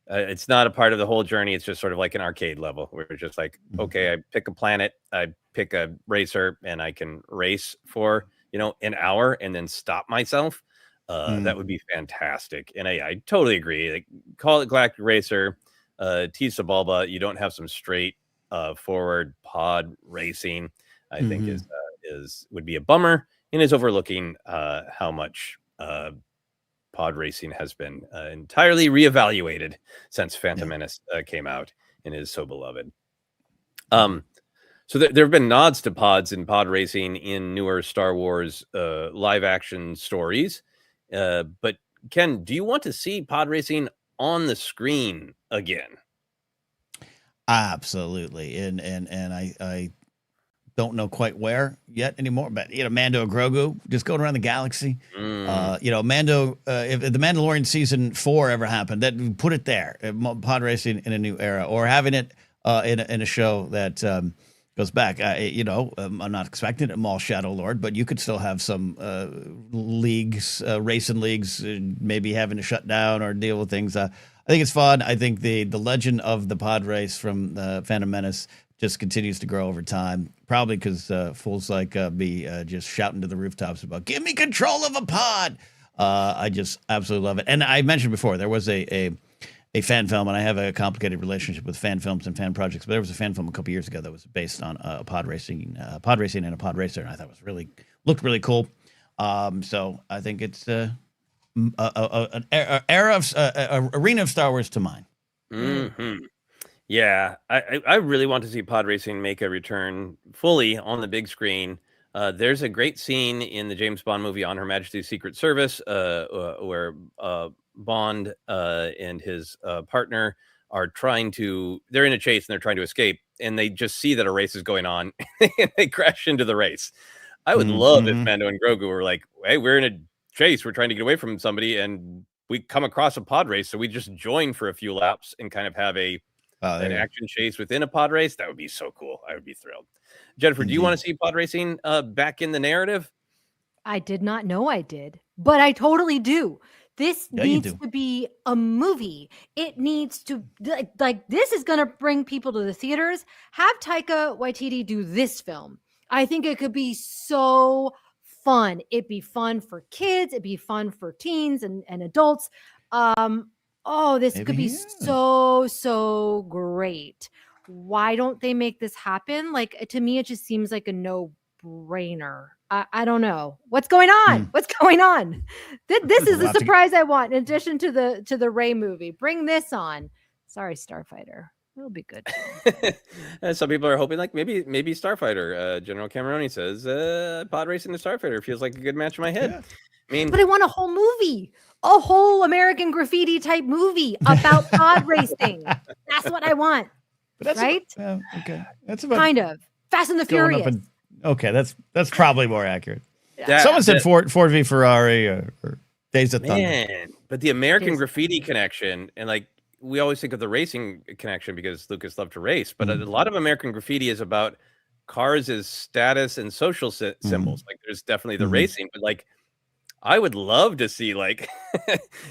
it's not a part of the whole journey. It's just sort of like an arcade level where it's just like, okay, I pick a planet, I pick a racer, and I can race for, an hour and then stop myself. That would be fantastic. And I totally agree. Like, call it Galactic Racer, T Sebulba. You don't have some straight forward pod racing. I think would be a bummer, and is overlooking how much pod racing has been entirely reevaluated since Phantom Menace came out and is so beloved. So there have been nods to pods and pod racing in newer Star Wars live action stories. But Ken, do you want to see pod racing on the screen again? Absolutely, and I don't know quite where yet anymore, but Mando and Grogu just going around the galaxy. Mando. If the Mandalorian season 4 ever happened, that put it there. Pod racing in a new era, or having it in a show that goes back. I'm not expecting it, Maul Shadow Lord, but you could still have some leagues, racing leagues, maybe having to shut down or deal with things. I think it's fun. I think the legend of the pod race from Phantom Menace just continues to grow over time, probably because fools like me just shouting to the rooftops about, give me control of a pod. I just absolutely love it. And I mentioned before, there was a fan film, and I have a complicated relationship with fan films and fan projects, but there was a fan film a couple years ago that was based on pod racing and a pod racer, and I thought it was looked really cool. So I think it's an era of arena of Star Wars to mine. Mm-hmm. Yeah, I really want to see pod racing make a return fully on the big screen. There's a great scene in the James Bond movie On Her Majesty's Secret Service where Bond and his partner are they're in a chase and they're trying to escape, and they just see that a race is going on and they crash into the race. I would love if Mando and Grogu were like, hey, we're in a chase, we're trying to get away from somebody, and we come across a pod race, so we just join for a few laps and kind of have an action chase within a pod race. That would be so cool. I would be thrilled. Jennifer, do you want to see pod racing back in the narrative? I did not know I did, but I totally do. This needs to be a movie. It needs to, this is going to bring people to the theaters. Have Taika Waititi do this film. I think it could be so fun. It'd be fun for kids. It'd be fun for teens and adults. This could be so great. Why don't they make this happen? Like, to me, it just seems like a no-brainer. I don't know what's going on. What's going on? This is the surprise I want. In addition to the Rey movie, bring this on. Sorry, Starfighter. It'll be good. Some people are hoping, like, maybe Starfighter. General Cameroni says pod racing to Starfighter feels like a good match in my head. Yeah. But I want a whole movie, a whole American Graffiti type movie about pod racing. That's what I want. Right? Okay. That's about kind of Fast and the Furious. Okay, that's probably more accurate. Someone said Ford v Ferrari or Days of Thunder. Man, but the American Days of Graffiti Thunder. connection, and like we always think of the racing connection because Lucas loved to race, but a lot of American Graffiti is about cars as status and social symbols. Like there's definitely the racing, but like I would love to see like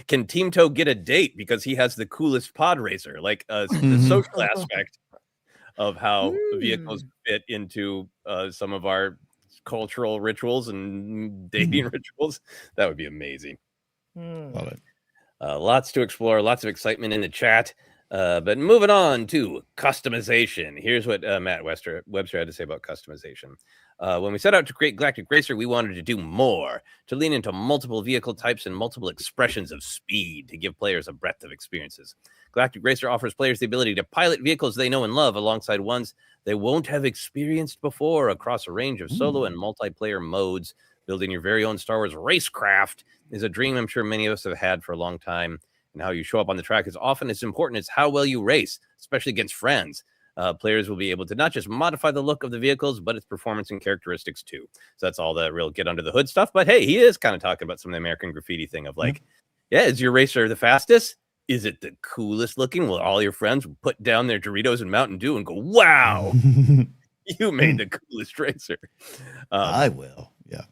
can Team Toe get a date because he has the coolest pod racer, like the social aspect of how vehicles fit into some of our cultural rituals and dating rituals. That would be amazing. Love it. Lots to explore, lots of excitement in the chat. But moving on to customization. Here's what Matt Webster had to say about customization. When we set out to create Galactic Racer, we wanted to do more, to lean into multiple vehicle types and multiple expressions of speed to give players a breadth of experiences. Galactic Racer offers players the ability to pilot vehicles they know and love alongside ones they won't have experienced before across a range of solo and multiplayer modes. Building your very own Star Wars racecraft is a dream I'm sure many of us have had for a long time. And how you show up on the track is often as important as how well you race, especially against friends. Players will be able to not just modify the look of the vehicles, but its performance and characteristics too. So that's all the real get under the hood stuff. But hey, he is kind of talking about some of the American Graffiti thing of like, yeah, is your racer the fastest? Is it the coolest looking? Will all your friends put down their Doritos and Mountain Dew and go, wow, you made the coolest racer. I will. Yeah.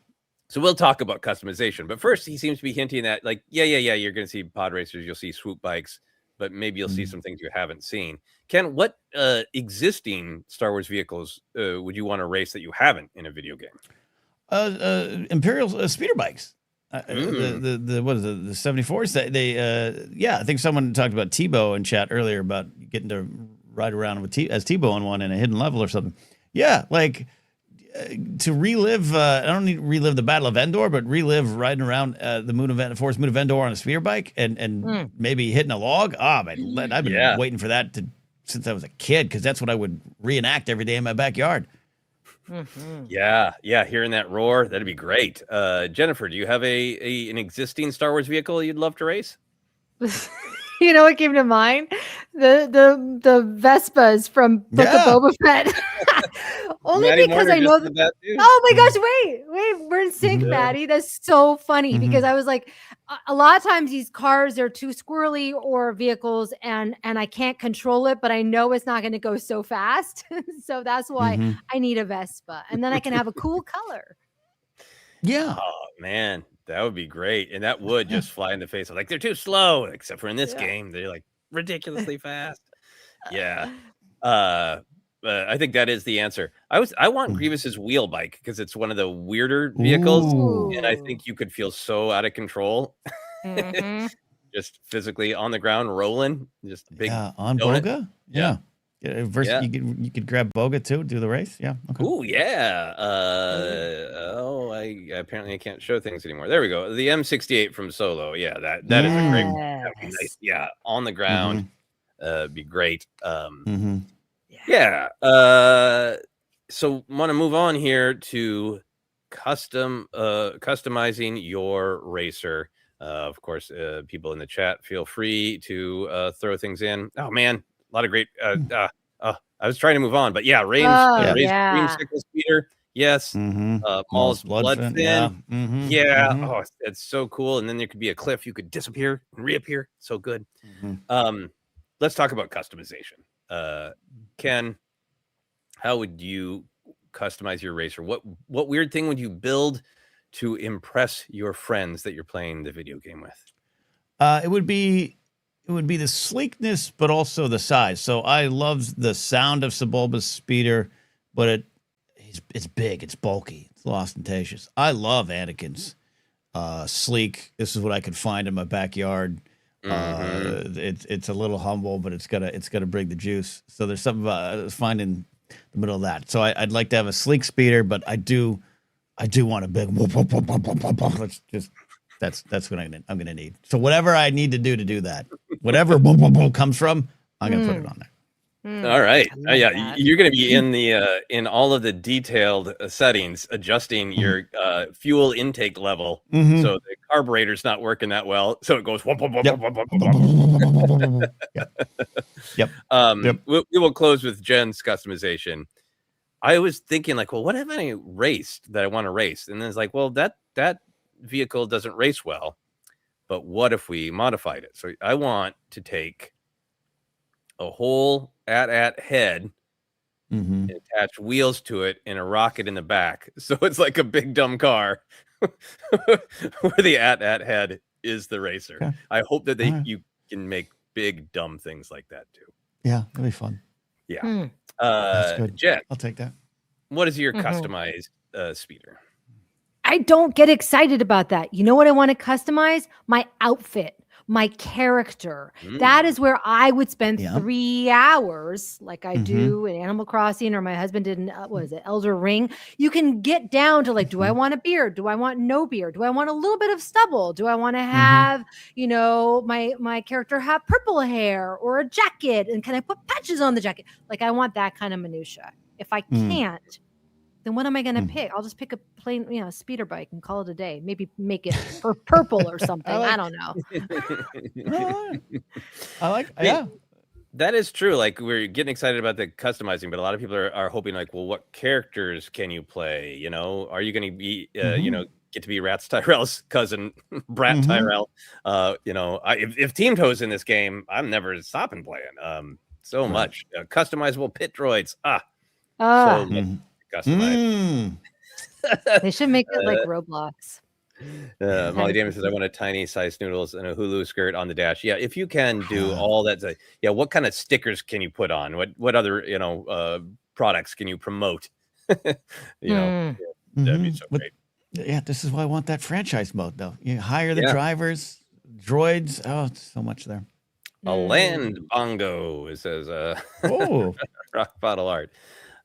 So we'll talk about customization. But first, he seems to be hinting at like, yeah, you're going to see pod racers. You'll see swoop bikes, but maybe you'll see some things you haven't seen. Ken, what existing Star Wars vehicles would you want to race that you haven't in a video game? Imperial speeder bikes. The what is it? The 74s. They I think someone talked about Tebow in chat earlier about getting to ride around with as Tebow on one in a hidden level or something. Yeah, like to relive. I don't need to relive the Battle of Endor, but relive riding around the Force Moon of Endor on a speeder bike and maybe hitting a log. Oh man, I've been waiting for that since I was a kid because that's what I would reenact every day in my backyard. Yeah, hearing that roar, that'd be great. Jennifer, do you have an existing Star Wars vehicle you'd love to race? You know what came to mind? The Vespas from Book of Boba Fett. Only Maddie because Marner I know just did that too. Oh my gosh, wait, we're in sync, Maddie. That's so funny because I was like, a lot of times these cars are too squirrely or vehicles and I can't control it, but I know it's not going to go so fast. So that's why I need a Vespa. And then I can have a cool color. Yeah. Oh man, that would be great. And that would just fly in the face of like, they're too slow, except for in this game, they're like ridiculously fast. Yeah. I think that is the answer. I want Grievous's wheel bike because it's one of the weirder vehicles. Ooh. And I think you could feel so out of control. Just physically on the ground rolling. Just big on donut. Boga? Yeah. Versus you could grab Boga too, do the race. Yeah. Okay. Ooh, yeah. I can't show things anymore. There we go. The M68 from Solo. Yeah, that is a great one. That'd be nice. Yeah, on the ground. Be great. Yeah. So want to move on here to customizing your racer. Of course, people in the chat, feel free to throw things in. Oh man, a lot of great. I was trying to move on, but yeah, Ray's Dreamsicle speeder. Yes. Maul's Bloodfin. Yeah. Oh, it's so cool. And then there could be a cliff. You could disappear and reappear. So good. Let's talk about customization. Ken, how would you customize your racer? What weird thing would you build to impress your friends that you're playing the video game with? It would be the sleekness, but also the size. So I love the sound of Sebulba's speeder, but it's big, it's bulky, it's a little ostentatious. I love Anakin's sleek. This is what I could find in my backyard. It's a little humble, but it's gotta bring the juice. So there's something about finding the middle of that. So I'd like to have a sleek speeder, but I do want a big. That's what I'm gonna need. So whatever I need to do that, whatever comes from, I'm gonna put it on there. All right. You're going to be in all of the detailed settings, adjusting your fuel intake level, so the carburetor's not working that well, so it goes. Yep. We will close with Jen's customization. I was thinking like, well, what have I raced that I want to race? And then it's like, well, that vehicle doesn't race well. but what if we modified it? So I want to take a whole AT-AT head Mm-hmm. and attach wheels to it and a rocket in the back. So it's like a big dumb car where the AT-AT head is the racer. Okay. I hope that All right. you can make big dumb things like that too. Yeah, it'll be fun. Yeah. That's good. Jen, I'll take that. what is your Mhm. customized speeder? I don't get excited about that. You know what I want to customize? My outfit, my character. That is where I would spend Yeah. 3 hours, like I Mhm. do in Animal Crossing, or my husband did in what is it, Elder Ring. You can get down to like, do I want a beard? Do I want no beard? Do I want a little bit of stubble? Do I want to have, you know, my character have purple hair or a jacket? And can I put patches on the jacket? Like I want that kind of minutia. If I can't, then what am I going to pick? I'll just pick a plain, you know, speeder bike and call it a day. Maybe make it purple or something. I don't know. I like, I mean, yeah. That is true. Like we're getting excited about the customizing, but a lot of people are hoping like, well, what characters can you play? You know, are you going to be, you know, get to be Rats Tyrell's cousin, Brat Tyrell? You know, if Team Toe's in this game, I'm never stopping playing. So much customizable pit droids. So much customized. They should make it like Roblox. Molly Damon says, I want a tiny sized noodles and a Hulu skirt on the dash. Yeah, if you can do all that. Yeah, what kind of stickers can you put on? What other, you know, products can you promote? You know, that'd be so great. Yeah, this is why I want that franchise mode, though. You hire the drivers, droids. Oh, so much there. A land bongo, it says. Oh, rock bottle art.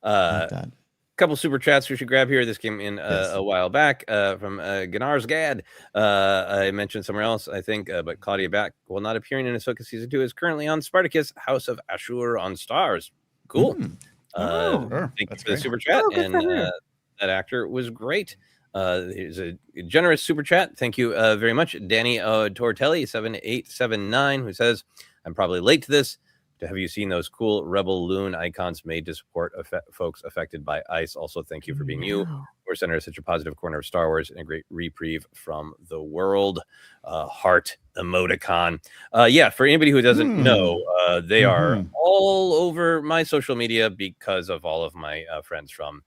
Like that. Couple super chats we should grab here. This came in a while back from Gunar's Gad. I mentioned somewhere else, I think, but Claudia Back, while not appearing in Ahsoka Season 2, is currently on Spartacus, House of Ashur on Stars. Cool. Thank you for the super chat. And that actor was great. Here's a generous super chat. Thank you very much. Danny Tortelli, 7879, who says, I'm probably late to this. Have you seen those cool Rebel Loon icons made to support folks affected by ice? Also, thank you for being you. ForceCenter is such a positive corner of Star Wars and a great reprieve from the world. Heart emoticon. Yeah, for anybody who doesn't know, they are all over my social media because of all of my friends from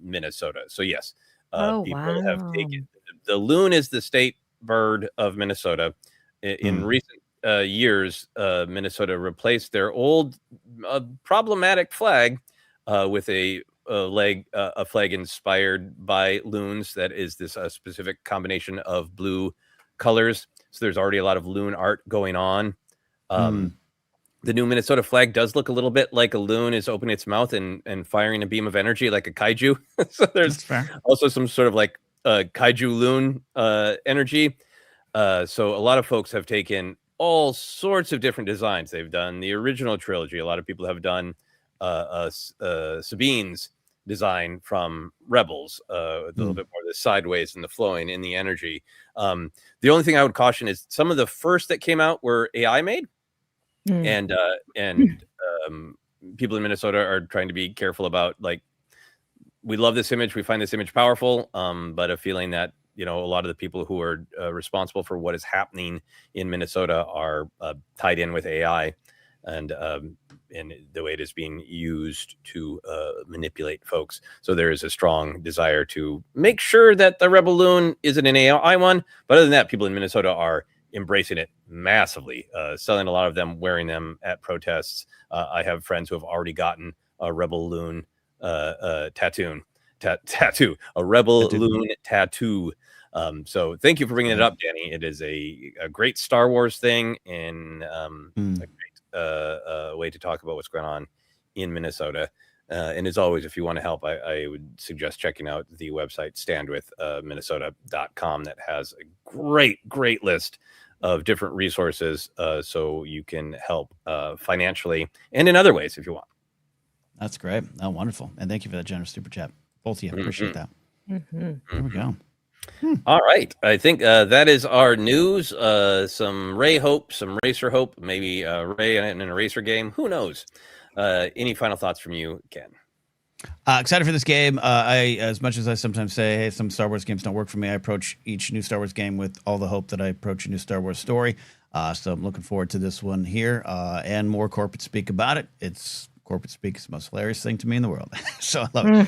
Minnesota. So yes, people have taken the loon is the state bird of Minnesota. In recent years, Minnesota replaced their old problematic flag with a flag inspired by loons. That is this specific combination of blue colors. So there's already a lot of loon art going on. The new Minnesota flag does look a little bit like a loon is opening its mouth and firing a beam of energy like a kaiju. So there's also some sort of like kaiju loon energy. So a lot of folks have taken all sorts of different designs. They've done the original trilogy. A lot of people have done Sabine's design from Rebels, a little bit more the sideways and the flowing in the energy. The only thing I would caution is some of the first that came out were AI made, and people in Minnesota are trying to be careful about, like, we love this image, we find this image powerful, but a feeling that, you know, a lot of the people who are responsible for what is happening in Minnesota are tied in with AI and the way it is being used to manipulate folks. So there is a strong desire to make sure that the Rebel Loon isn't an AI one. But other than that, people in Minnesota are embracing it massively, selling a lot of them, wearing them at protests. I have friends who have already gotten a Rebel Loon tattoo, a Rebel Loon tattoo. So thank you for bringing it up, Danny. It is a great Star Wars thing and a great way to talk about what's going on in Minnesota. And as always, if you want to help, I would suggest checking out the website standwithminnesota.com that has a great list of different resources so you can help financially and in other ways if you want. That's great. Oh, wonderful. And thank you for that generous super chat. Both of you. Appreciate that. There we go. All right. I think that is our news. Some Rey hope, some Racer hope, maybe Rey in a Racer game. Who knows? Any final thoughts from you, Ken? Excited for this game. As much as I sometimes say, hey, some Star Wars games don't work for me, I approach each new Star Wars game with all the hope that I approach a new Star Wars story. So I'm looking forward to this one here and more corporate speak about it. Corporate speak is the most hilarious thing to me in the world. So I love it.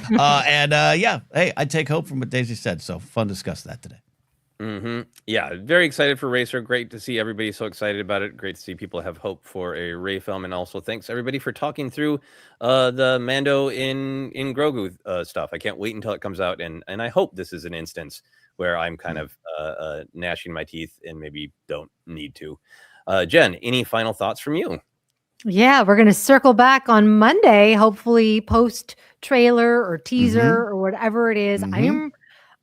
Hey, I take hope from what Daisy said. So fun to discuss that today. Yeah, very excited for Racer. Great to see everybody so excited about it. Great to see people have hope for a Rey film, and also thanks everybody for talking through the Mando in Grogu stuff. I can't wait until it comes out, and I hope this is an instance where I'm kind of gnashing my teeth and maybe don't need to. Jen, any final thoughts from you? Yeah, we're going to circle back on Monday, hopefully post trailer or teaser or whatever it is.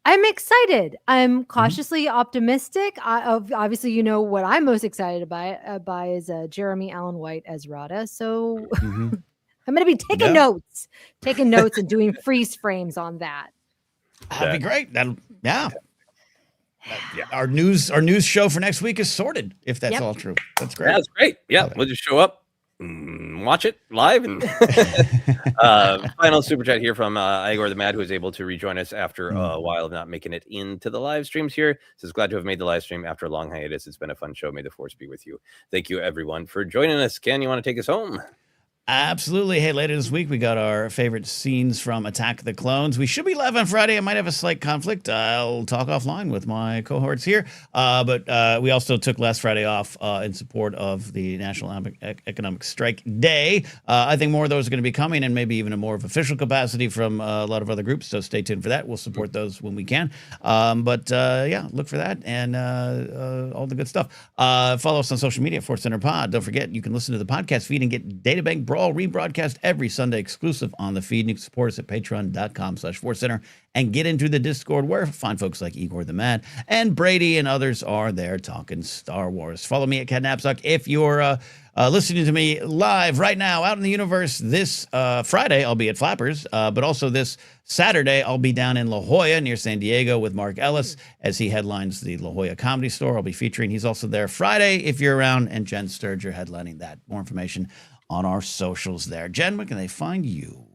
I'm excited. I'm cautiously optimistic. Obviously, you know what I'm most excited by is Jeremy Allen White as Rada. So I'm going to be taking notes and doing freeze frames on that. That'd be great. Our news show for next week is sorted, if that's all true. That's great. That's great. Yeah, we'll just show up, watch it live, and final super chat here from Igor the Mad, who is able to rejoin us after a while of not making it into the live streams here. Says, glad to have made the live stream after a long hiatus. It's been a fun show. May the force be with you. Thank you, everyone, for joining us. Ken, you want to take us home? Absolutely. Hey, later this week, we got our favorite scenes from Attack of the Clones. We should be live on Friday. I might have a slight conflict. I'll talk offline with my cohorts here. But we also took last Friday off in support of the National Economic Strike Day. I think more of those are going to be coming, and maybe even a more of official capacity from a lot of other groups. So stay tuned for that. We'll support those when we can. Look for that and all the good stuff. Follow us on social media, ForceCenter Pod. Don't forget, you can listen to the podcast feed and get Databank Brawl rebroadcast every Sunday exclusive on the feed. And you can support us at patreon.com/ForceCenter and get into the Discord where fine folks like Igor the Mad and Brady and others are there talking Star Wars. Follow me at Catnapsuck. If you're listening to me live right now out in the universe this Friday, I'll be at Flappers, but also this Saturday, I'll be down in La Jolla near San Diego with Mark Ellis as he headlines the La Jolla Comedy Store. I'll be featuring. He's also there Friday if you're around, and Jen Sturger headlining that. More information on our socials there. Jen, where can they find you?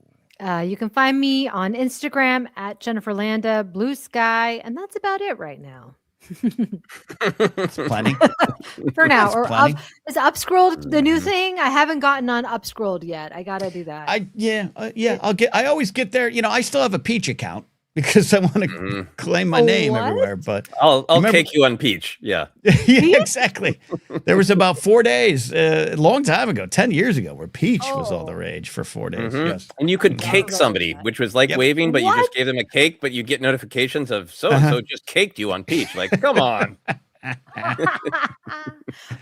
You can find me on Instagram at Jennifer Landa, Blue Sky, and that's about it right now. It's plenty. For now. Or is Upscrolled the new thing? I haven't gotten on Upscrolled yet. I gotta do that. I always get there. You know, I still have a Peach account because I want to claim my name everywhere. But I'll take you on Peach. Yeah. Yeah, exactly. There was about 4 days, a long time ago, 10 years ago, where Peach was all the rage for 4 days. Yes. And you could cake somebody, which was like waving, but you just gave them a cake, but you get notifications of so-and-so just caked you on Peach. Like, come on.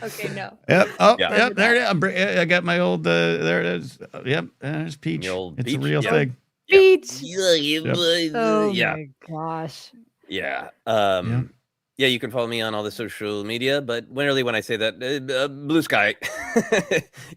Okay, no. Yep. Oh, yep. There it is. I got my old, there it is. Yep. There's Peach. It's a real thing. Peach. Yep. Oh my gosh. Yeah. Yeah, you can follow me on all the social media, but when I say that, Blue Sky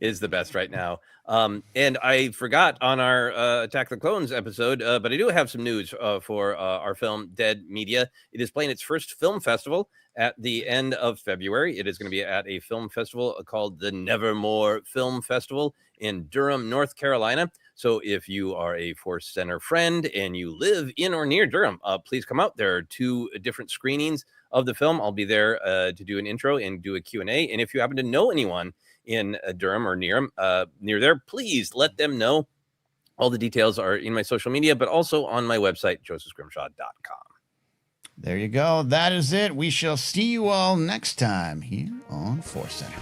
is the best right now. And I forgot on our Attack the Clones episode, but I do have some news for our film Dead Media. It is playing its first film festival at the end of February. It is going to be at a film festival called the Nevermore Film Festival in Durham, North Carolina. So if you are a Force Center friend and you live in or near Durham, please come out. There are 2 different screenings of the film. I'll be there to do an intro and do a Q&A. And if you happen to know anyone in Durham or near there, please let them know. All the details are in my social media, but also on my website, josephscrimshaw.com. There you go. That is it. We shall see you all next time here on Force Center.